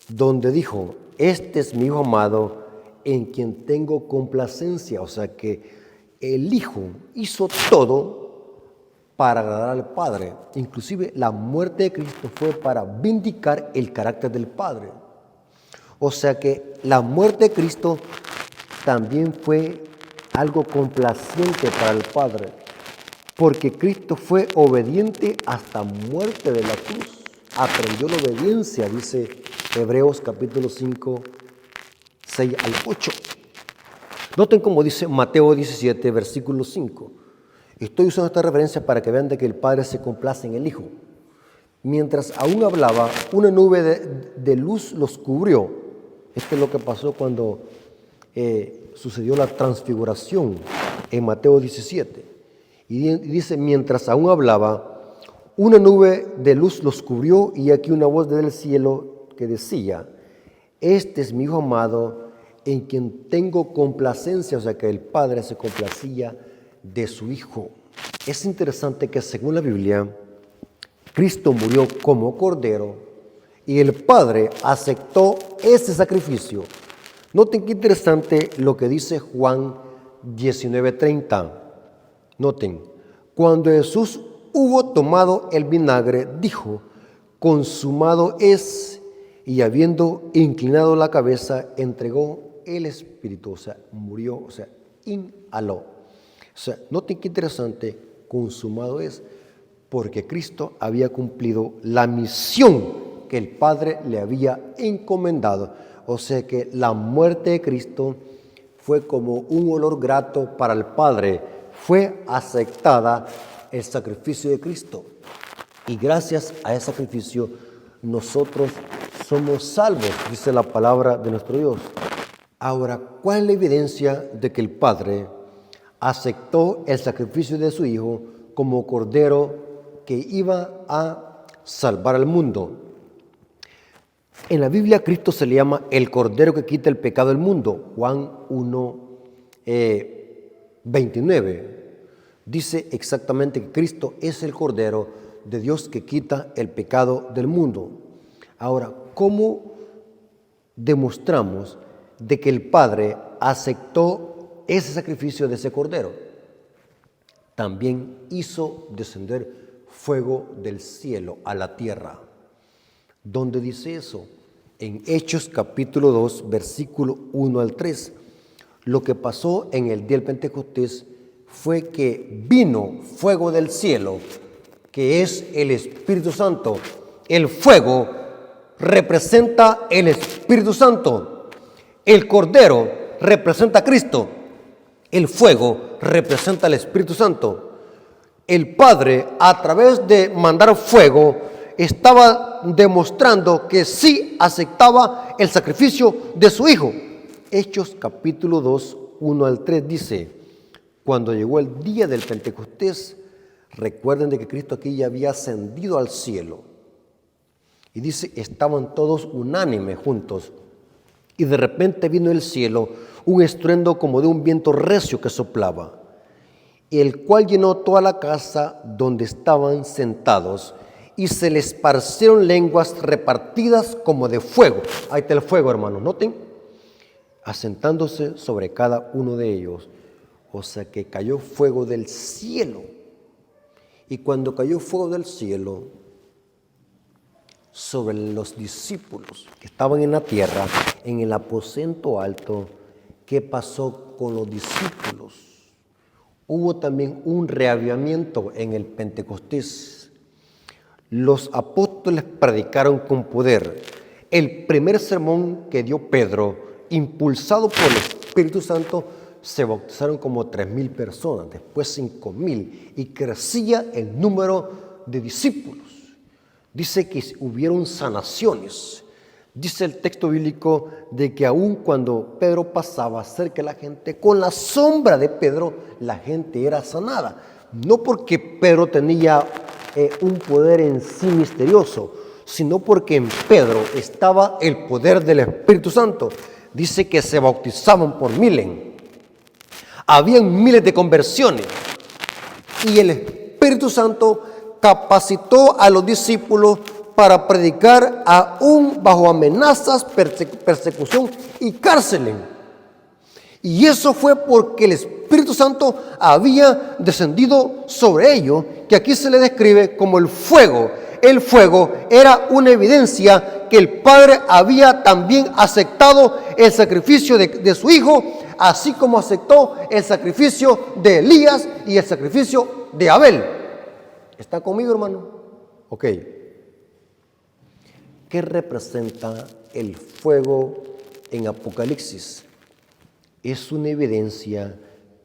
donde dijo, este es mi Hijo amado, en quien tengo complacencia. O sea que el Hijo hizo todo para agradar al Padre. Inclusive la muerte de Cristo fue para vindicar el carácter del Padre. O sea que la muerte de Cristo también fue algo complaciente para el Padre, porque Cristo fue obediente hasta muerte de la cruz. Aprendió la obediencia, dice Hebreos capítulo 5, 6 al 8. Noten cómo dice Mateo 17, versículo 5. Estoy usando esta referencia para que vean de que el Padre se complace en el Hijo. Mientras aún hablaba, una nube de luz los cubrió. Esto es lo que pasó cuando sucedió la transfiguración en Mateo 17. Y dice, mientras aún hablaba, una nube de luz los cubrió y aquí una voz del cielo que decía, este es mi Hijo amado en quien tengo complacencia. O sea que el Padre se complacía de su Hijo. Es interesante que según la Biblia, Cristo murió como cordero y el Padre aceptó ese sacrificio. Noten qué interesante lo que dice Juan 19:30. Noten, cuando Jesús hubo tomado el vinagre, dijo, consumado es, y habiendo inclinado la cabeza, entregó el Espíritu, o sea, murió, o sea, inhaló. O sea, noten qué interesante, consumado es, porque Cristo había cumplido la misión que el Padre le había encomendado. O sea que la muerte de Cristo fue como un olor grato para el Padre. Fue aceptada el sacrificio de Cristo. Y gracias a ese sacrificio nosotros somos salvos, dice la palabra de nuestro Dios. Ahora, ¿cuál es la evidencia de que el Padre aceptó el sacrificio de su Hijo como cordero que iba a salvar al mundo? En la Biblia Cristo se le llama el cordero que quita el pecado del mundo. Juan 1, 29 dice exactamente que Cristo es el cordero de Dios que quita el pecado del mundo. Ahora, ¿cómo demostramos de que el Padre aceptó ese sacrificio de ese cordero? También hizo descender fuego del cielo a la tierra. ¿Dónde dice eso? En Hechos capítulo 2, versículo 1 al 3. Lo que pasó en el día del Pentecostés fue que vino fuego del cielo, que es el Espíritu Santo. El fuego representa el Espíritu Santo. El Cordero representa a Cristo. El fuego representa al Espíritu Santo. El Padre, a través de mandar fuego, estaba demostrando que sí aceptaba el sacrificio de su Hijo. Hechos capítulo 2, 1 al 3 dice, cuando llegó el día del Pentecostés, recuerden de que Cristo aquí ya había ascendido al cielo. Y dice, estaban todos unánimes juntos. Y de repente vino del cielo un estruendo como de un viento recio que soplaba, el cual llenó toda la casa donde estaban sentados, y se les esparcieron lenguas repartidas como de fuego. Ahí está el fuego, hermanos, noten, asentándose sobre cada uno de ellos. O sea que cayó fuego del cielo. Y cuando cayó fuego del cielo sobre los discípulos que estaban en la tierra, en el aposento alto, ¿qué pasó con los discípulos? Hubo también un reavivamiento en el Pentecostés. Los apóstoles predicaron con poder. El primer sermón que dio Pedro, impulsado por el Espíritu Santo, se bautizaron como 3,000 personas, después 5,000, y crecía el número de discípulos. Dice que hubieron sanaciones. Dice el texto bíblico de que aun cuando Pedro pasaba cerca de la gente, con la sombra de Pedro, la gente era sanada. no porque Pedro tenía un poder en sí misterioso, sino porque en Pedro estaba el poder del Espíritu Santo. Dice que se bautizaban por miles. Habían miles de conversiones. Y el Espíritu Santo capacitó a los discípulos para predicar aún bajo amenazas, persecución y cárceles. Y eso fue porque el Espíritu Santo había descendido sobre ellos, que aquí se le describe como el fuego. El fuego era una evidencia que el Padre había también aceptado el sacrificio de su Hijo, así como aceptó el sacrificio de Elías y el sacrificio de Abel. ¿Está conmigo, hermano? Ok. ¿Qué representa el fuego en Apocalipsis? Es una evidencia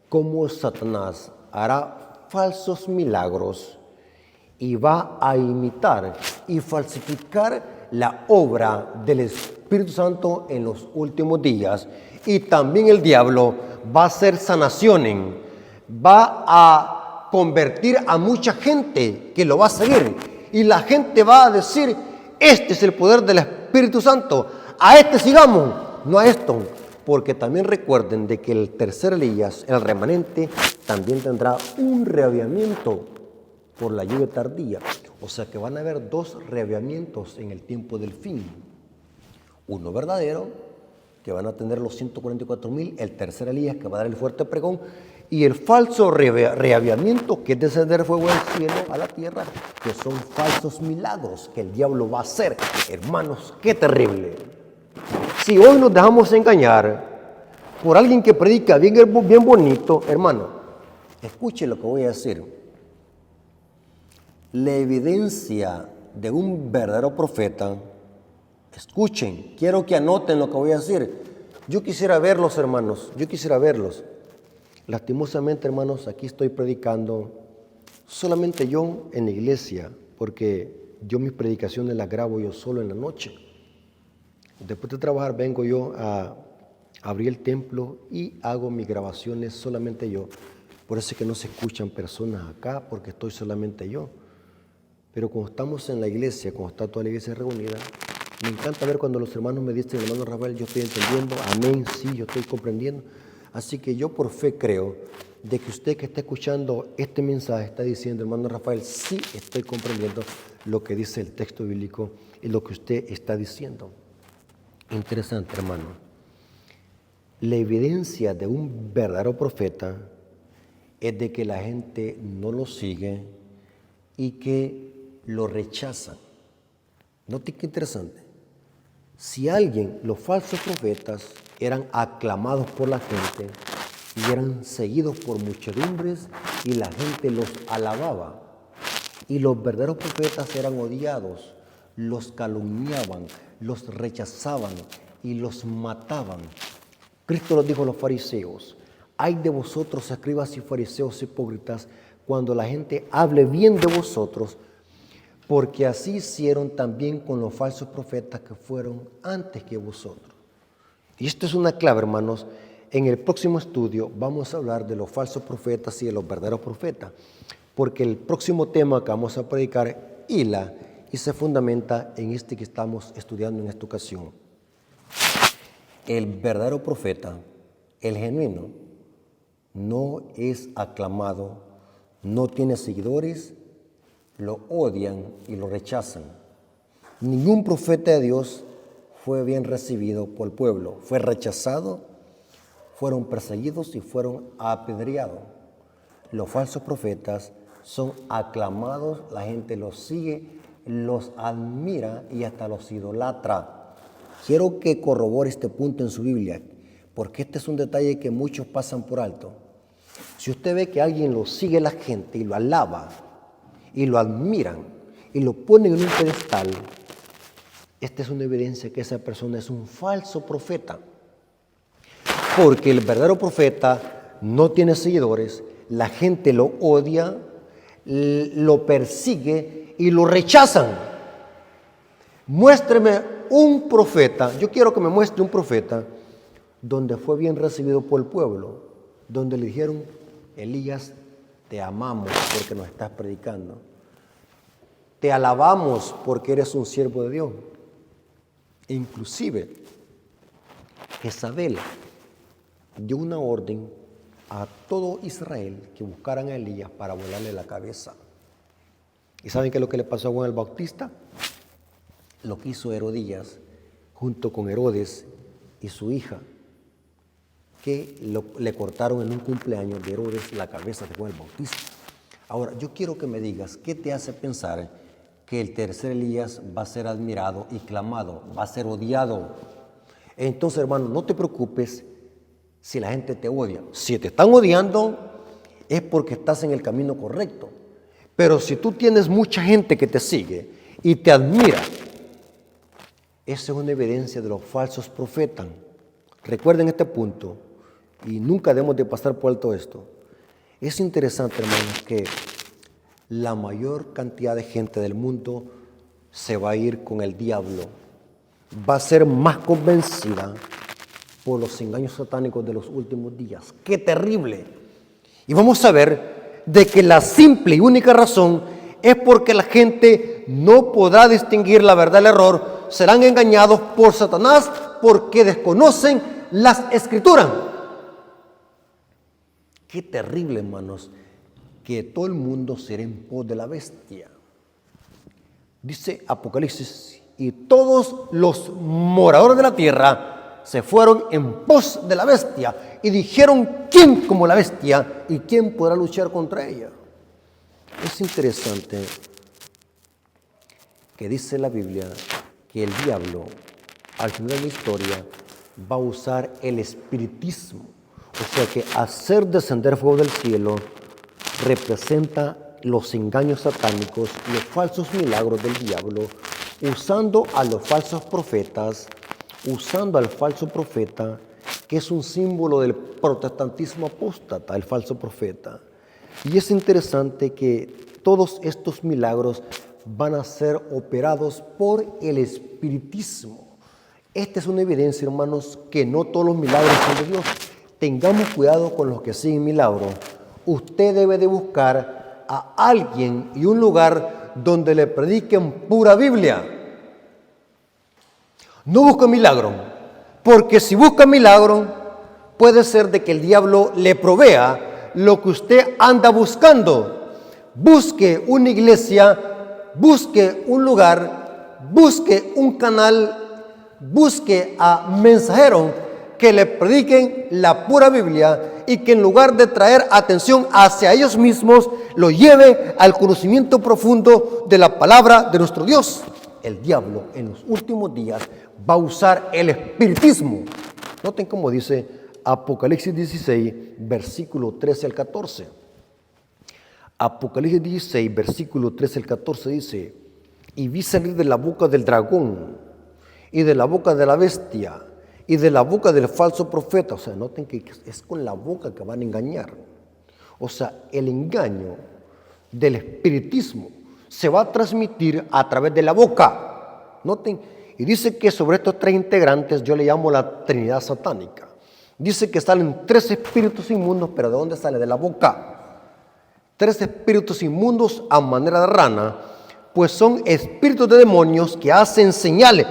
cómo Satanás hará falsos milagros y va a imitar y falsificar la obra del Espíritu Santo en los últimos días. Y también el diablo va a hacer sanaciones, va a convertir a mucha gente que lo va a seguir. Y la gente va a decir, este es el poder del Espíritu Santo, a este sigamos, no a esto. Porque también recuerden de que el tercer Elías, el remanente, también tendrá un reavivamiento por la lluvia tardía. O sea que van a haber dos reavivamientos en el tiempo del fin. Uno verdadero, que van a tener los 144,000, el tercer Elías, que va a dar el fuerte pregón, y el falso reavivamiento, que es descender fuego del cielo a la tierra, que son falsos milagros que el diablo va a hacer. Hermanos, qué terrible. Si hoy nos dejamos engañar por alguien que predica bien bonito, hermano, escuche lo que voy a decir. La evidencia de un verdadero profeta, escuchen, quiero que anoten lo que voy a decir. Yo quisiera verlos, hermanos, yo quisiera verlos. Lastimosamente, hermanos, aquí estoy predicando solamente yo en la iglesia, porque yo mis predicaciones las grabo yo solo en la noche. Después de trabajar vengo yo a abrir el templo y hago mis grabaciones solamente yo. Por eso es que no se escuchan personas acá, porque estoy solamente yo. Pero cuando estamos en la iglesia, cuando está toda la iglesia reunida, me encanta ver cuando los hermanos me dicen, hermano Rafael, yo estoy entendiendo, amén, sí, yo estoy comprendiendo. Así que yo por fe creo de que usted que está escuchando este mensaje está diciendo, hermano Rafael, sí estoy comprendiendo lo que dice el texto bíblico y lo que usted está diciendo. Interesante, hermano. La evidencia de un verdadero profeta es de que la gente no lo sigue y que lo rechaza. Note qué interesante. Si los falsos profetas eran aclamados por la gente y eran seguidos por muchedumbres y la gente los alababa, y los verdaderos profetas eran odiados, los calumniaban, los rechazaban y los mataban. Cristo los dijo a los fariseos, ay de vosotros, escribas y fariseos hipócritas, cuando la gente hable bien de vosotros, porque así hicieron también con los falsos profetas que fueron antes que vosotros. Y esto es una clave, hermanos. En el próximo estudio vamos a hablar de los falsos profetas y de los verdaderos profetas, porque el próximo tema que vamos a predicar hila y se fundamenta en este que estamos estudiando en esta ocasión. El verdadero profeta, el genuino, no es aclamado, no tiene seguidores, lo odian y lo rechazan. Ningún profeta de Dios fue bien recibido por el pueblo, fue rechazado, fueron perseguidos y fueron apedreados. Los falsos profetas son aclamados, la gente los sigue, los admira y hasta los idolatra. Quiero que corrobore este punto en su Biblia, porque este es un detalle que muchos pasan por alto. Si usted ve que alguien lo sigue la gente y lo alaba, y lo admiran, y lo ponen en un pedestal, esta es una evidencia que esa persona es un falso profeta. Porque el verdadero profeta no tiene seguidores, la gente lo odia, lo persigue y lo rechazan. Muéstreme un profeta, yo quiero que me muestre un profeta donde fue bien recibido por el pueblo, donde le dijeron, Elías te amamos porque nos estás predicando. Te alabamos porque eres un siervo de Dios. E inclusive, Jezabel dio una orden a todo Israel que buscaran a Elías para volarle la cabeza. ¿Y saben qué es lo que le pasó a Juan el Bautista? Lo que hizo Herodías junto con Herodes y su hija, que le cortaron en un cumpleaños de Herodes la cabeza de Juan el Bautista. Ahora, yo quiero que me digas, ¿qué te hace pensar que el tercer Elías va a ser admirado y clamado, va a ser odiado? Entonces, hermano, no te preocupes si la gente te odia. Si te están odiando, es porque estás en el camino correcto. Pero si tú tienes mucha gente que te sigue y te admira, esa es una evidencia de los falsos profetas. Recuerden este punto y nunca debemos de pasar por alto esto. Es interesante, hermanos, que la mayor cantidad de gente del mundo se va a ir con el diablo. Va a ser más convencida por los engaños satánicos de los últimos días. ¡Qué terrible! Y vamos a ver de que la simple y única razón es porque la gente no podrá distinguir la verdad del error. Serán engañados por Satanás porque desconocen las Escrituras. ¡Qué terrible, hermanos! Que todo el mundo será en pos de la bestia. Dice Apocalipsis, y todos los moradores de la tierra se fueron en pos de la bestia y dijeron, ¿quién como la bestia y quién podrá luchar contra ella? Es interesante que dice la Biblia que el diablo al final de la historia va a usar el espiritismo, o sea que hacer descender fuego del cielo representa los engaños satánicos y los falsos milagros del diablo, usando a los falsos profetas, usando al falso profeta, que es un símbolo del protestantismo apóstata, el falso profeta. Y es interesante que todos estos milagros van a ser operados por el espiritismo. Esta es una evidencia, hermanos, que no todos los milagros son de Dios. Tengamos cuidado con los que siguen milagros. Usted debe de buscar a alguien y un lugar donde le prediquen pura Biblia. No busca milagro, porque si busca milagro, puede ser de que el diablo le provea lo que usted anda buscando. Busque una iglesia, busque un lugar, busque un canal, busque a mensajeros que le prediquen la pura Biblia y que en lugar de traer atención hacia ellos mismos, lo lleve al conocimiento profundo de la palabra de nuestro Dios. El diablo en los últimos días va a usar el espiritismo. Noten cómo dice Apocalipsis 16, versículo 13 al 14. Apocalipsis 16, versículo 13 al 14 dice, y vi salir de la boca del dragón y de la boca de la bestia y de la boca del falso profeta. O sea, noten que es con la boca que van a engañar. O sea, el engaño del espiritismo se va a transmitir a través de la boca. Noten, y dice que sobre estos tres integrantes yo le llamo la Trinidad satánica. Dice que salen tres espíritus inmundos, pero ¿de dónde sale? De la boca. Tres espíritus inmundos a manera de rana, pues son espíritus de demonios que hacen señales.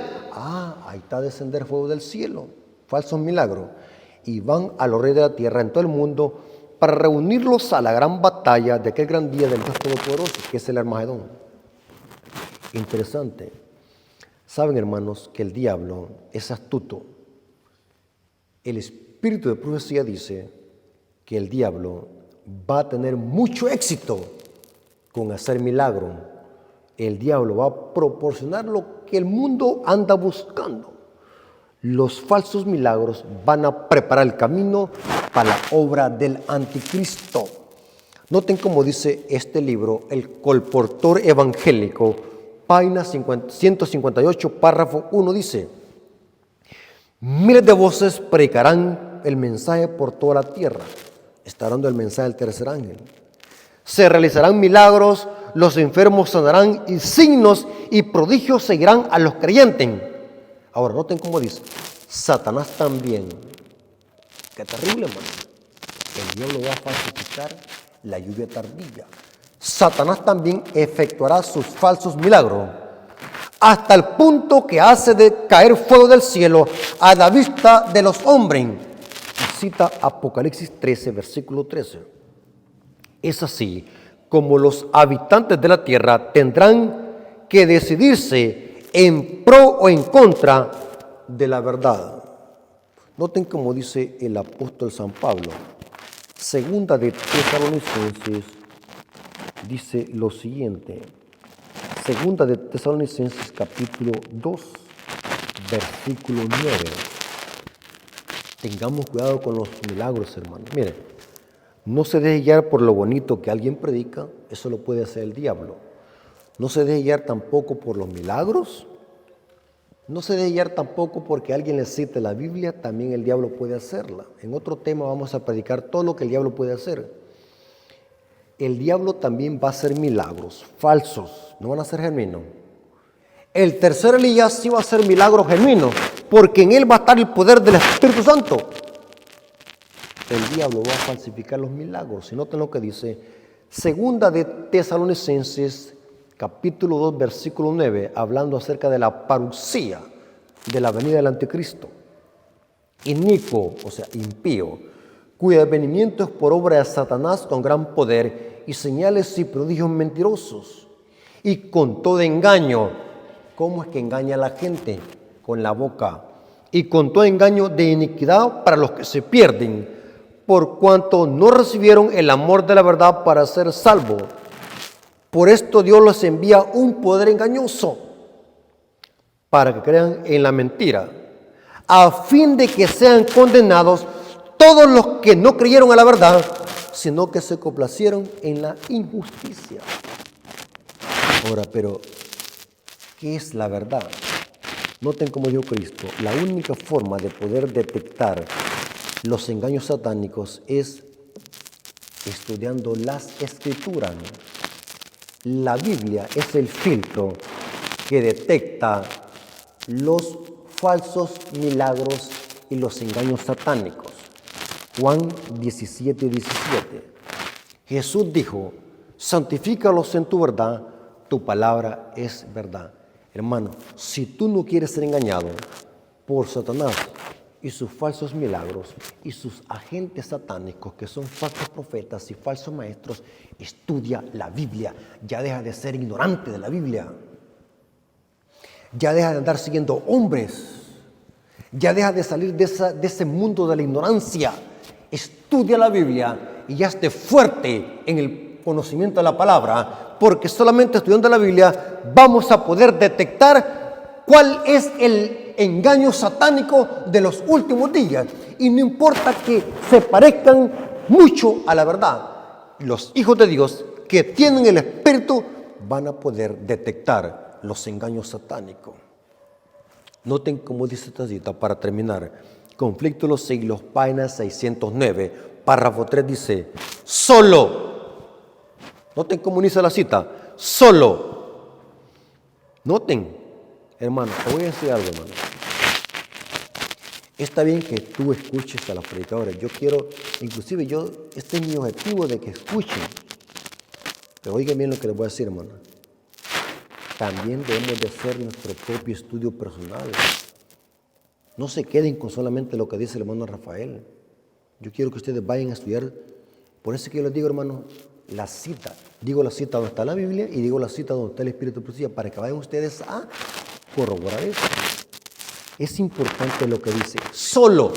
Ahí está descender fuego del cielo, falsos milagros. Y van a los reyes de la tierra en todo el mundo para reunirlos a la gran batalla de aquel gran día del Dios Todopoderoso, que es el Armagedón. Interesante. Saben, hermanos, que el diablo es astuto. El espíritu de profecía dice que el diablo va a tener mucho éxito con hacer milagros. El diablo va a proporcionar lo que el mundo anda buscando. Los falsos milagros van a preparar el camino para la obra del anticristo. Noten cómo dice este libro, El Colportor Evangélico, página 158, párrafo 1, dice: miles de voces predicarán el mensaje por toda la tierra. Está dando el mensaje del tercer ángel. Se realizarán milagros, los enfermos sanarán y signos y prodigios seguirán a los creyentes. Ahora, noten cómo dice, Satanás también. Qué terrible, hermano. El diablo va a falsificar la lluvia tardía. Satanás también efectuará sus falsos milagros, hasta el punto que hace de caer fuego del cielo a la vista de los hombres. Cita Apocalipsis 13, versículo 13. Es así como los habitantes de la tierra tendrán que decidirse en pro o en contra de la verdad. Noten cómo dice el apóstol San Pablo. Segunda de Tesalonicenses dice lo siguiente. Segunda de Tesalonicenses capítulo 2, versículo 9. Tengamos cuidado con los milagros, hermanos. Mire, no se deje guiar por lo bonito que alguien predica, eso lo puede hacer el diablo. No se deje guiar tampoco por los milagros. No se deje guiar tampoco porque alguien le cite la Biblia, también el diablo puede hacerla. En otro tema vamos a predicar todo lo que el diablo puede hacer. El diablo también va a hacer milagros falsos, no van a ser genuinos. El tercer Elías sí va a hacer milagros genuinos, porque en él va a estar el poder del Espíritu Santo. El diablo va a falsificar los milagros. Y noten lo que dice Segunda de Tesalonicenses capítulo 2, versículo 9, hablando acerca de la parucía, de la venida del anticristo. Inicuo, o sea, impío, cuyo advenimiento es por obra de Satanás con gran poder y señales y prodigios mentirosos, y con todo engaño. ¿Cómo es que engaña a la gente? Con la boca. Y con todo engaño de iniquidad para los que se pierden, por cuanto no recibieron el amor de la verdad para ser salvos. Por esto Dios les envía un poder engañoso para que crean en la mentira, a fin de que sean condenados todos los que no creyeron a la verdad, sino que se complacieron en la injusticia. Ahora, pero, ¿qué es la verdad? Noten como dijo Cristo, la única forma de poder detectar los engaños satánicos es estudiando las Escrituras. La Biblia es el filtro que detecta los falsos milagros y los engaños satánicos. Juan 17, 17. Jesús dijo, santifícalos en tu verdad, tu palabra es verdad. Hermano, si tú no quieres ser engañado por Satanás y sus falsos milagros y sus agentes satánicos que son falsos profetas y falsos maestros, estudia la Biblia. Ya deja de ser ignorante de la Biblia. Ya deja de andar siguiendo hombres. Ya deja de salir de ese mundo de la ignorancia. Estudia la Biblia y ya esté fuerte en el conocimiento de la palabra, porque solamente estudiando la Biblia vamos a poder detectar cuál es el engaño satánico de los últimos días. Y no importa que se parezcan mucho a la verdad, los hijos de Dios que tienen el Espíritu van a poder detectar los engaños satánicos. Noten cómo dice esta cita para terminar. Conflicto de los siglos, página 609, párrafo 3 dice, solo. Noten cómo dice la cita, solo. Noten, hermano, te voy a decir algo, hermano. Está bien que tú escuches a los predicadores. Yo quiero, inclusive este es mi objetivo de que escuchen. Pero oigan bien lo que les voy a decir, hermano. También debemos de hacer nuestro propio estudio personal. No se queden con solamente lo que dice el hermano Rafael. Yo quiero que ustedes vayan a estudiar. Por eso que yo les digo, hermano, la cita. Digo la cita donde está la Biblia y digo la cita donde está el Espíritu de Profecía, para que vayan ustedes a corroborar eso. Es importante lo que dice. Solo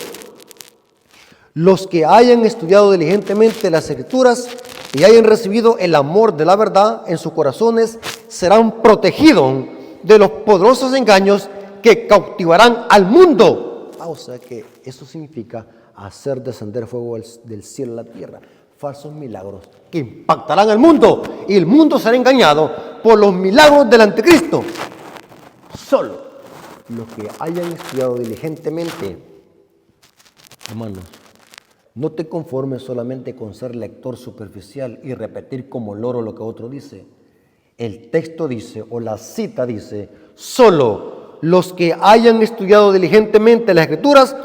los que hayan estudiado diligentemente las Escrituras y hayan recibido el amor de la verdad en sus corazones serán protegidos de los poderosos engaños que cautivarán al mundo. O sea que eso significa hacer descender fuego del cielo a la tierra. Falsos milagros que impactarán al mundo y el mundo será engañado por los milagros del anticristo. Solo los que hayan estudiado diligentemente. Hermanos, no te conformes solamente con ser lector superficial y repetir como loro lo que otro dice. El texto dice, o la cita dice, solo los que hayan estudiado diligentemente las Escrituras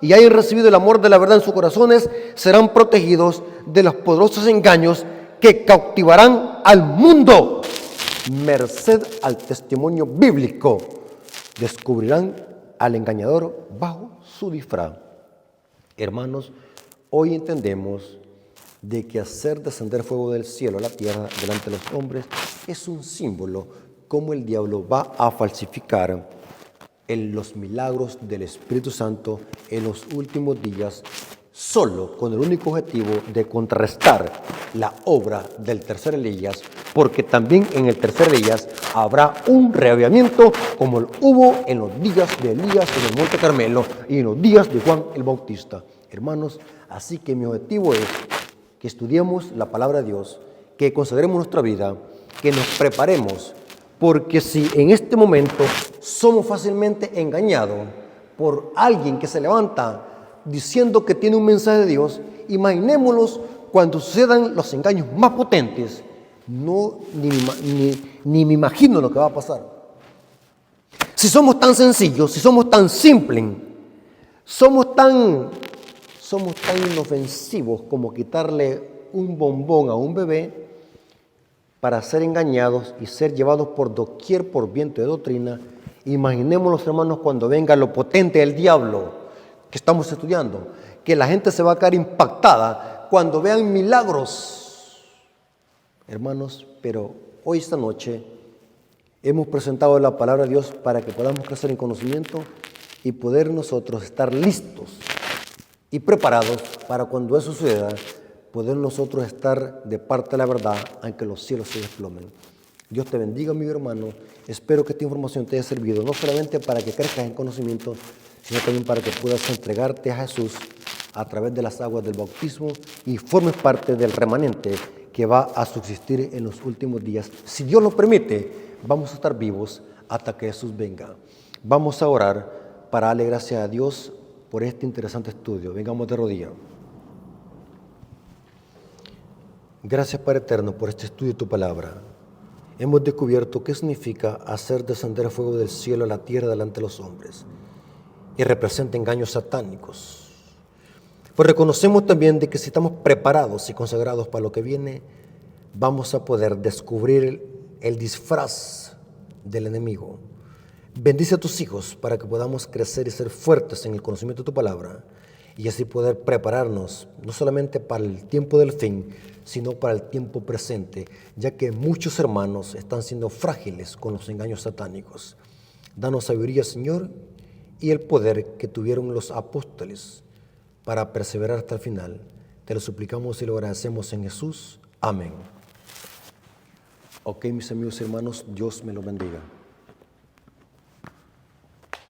y hayan recibido el amor de la verdad en sus corazones, serán protegidos de los poderosos engaños que cautivarán al mundo. Merced al testimonio bíblico, descubrirán al engañador bajo su disfraz. Hermanos, hoy entendemos de que hacer descender fuego del cielo a la tierra delante de los hombres es un símbolo cómo el diablo va a falsificar en los milagros del Espíritu Santo en los últimos días, solo con el único objetivo de contrarrestar la obra del tercer Elías, porque también en el tercer Elías habrá un reavivamiento como lo hubo en los días de Elías en el Monte Carmelo y en los días de Juan el Bautista. Hermanos, así que mi objetivo es que estudiemos la palabra de Dios, que consagremos nuestra vida, que nos preparemos, porque si en este momento somos fácilmente engañados por alguien que se levanta diciendo que tiene un mensaje de Dios, imaginémoslos cuando sucedan los engaños más potentes. Ni me imagino lo que va a pasar. Si somos tan sencillos, si somos tan simples, somos tan inofensivos como quitarle un bombón a un bebé para ser engañados y ser llevados por doquier por viento de doctrina, imaginémonos, hermanos, cuando venga lo potente del diablo que estamos estudiando, que la gente se va a quedar impactada cuando vean milagros. Hermanos, pero hoy esta noche hemos presentado la palabra de Dios para que podamos crecer en conocimiento y poder nosotros estar listos y preparados para cuando eso suceda, poder nosotros estar de parte de la verdad, aunque los cielos se desplomen. Dios te bendiga, mi hermano. Espero que esta información te haya servido, no solamente para que crezcas en conocimiento, sino también para que puedas entregarte a Jesús a través de las aguas del bautismo y formes parte del remanente que va a subsistir en los últimos días. Si Dios lo permite, vamos a estar vivos hasta que Jesús venga. Vamos a orar para darle gracias a Dios por este interesante estudio. Vengamos de rodillas. Gracias, Padre eterno, por este estudio de tu palabra. Hemos descubierto qué significa hacer descender fuego del cielo a la tierra delante de los hombres y representa engaños satánicos. Pues reconocemos también de que si estamos preparados y consagrados para lo que viene, vamos a poder descubrir el disfraz del enemigo. Bendice a tus hijos para que podamos crecer y ser fuertes en el conocimiento de tu palabra y así poder prepararnos no solamente para el tiempo del fin, sino para el tiempo presente, ya que muchos hermanos están siendo frágiles con los engaños satánicos. Danos sabiduría, Señor, y el poder que tuvieron los apóstoles para perseverar hasta el final. Te lo suplicamos y lo agradecemos en Jesús. Amén. Ok, mis amigos y hermanos, Dios me lo bendiga.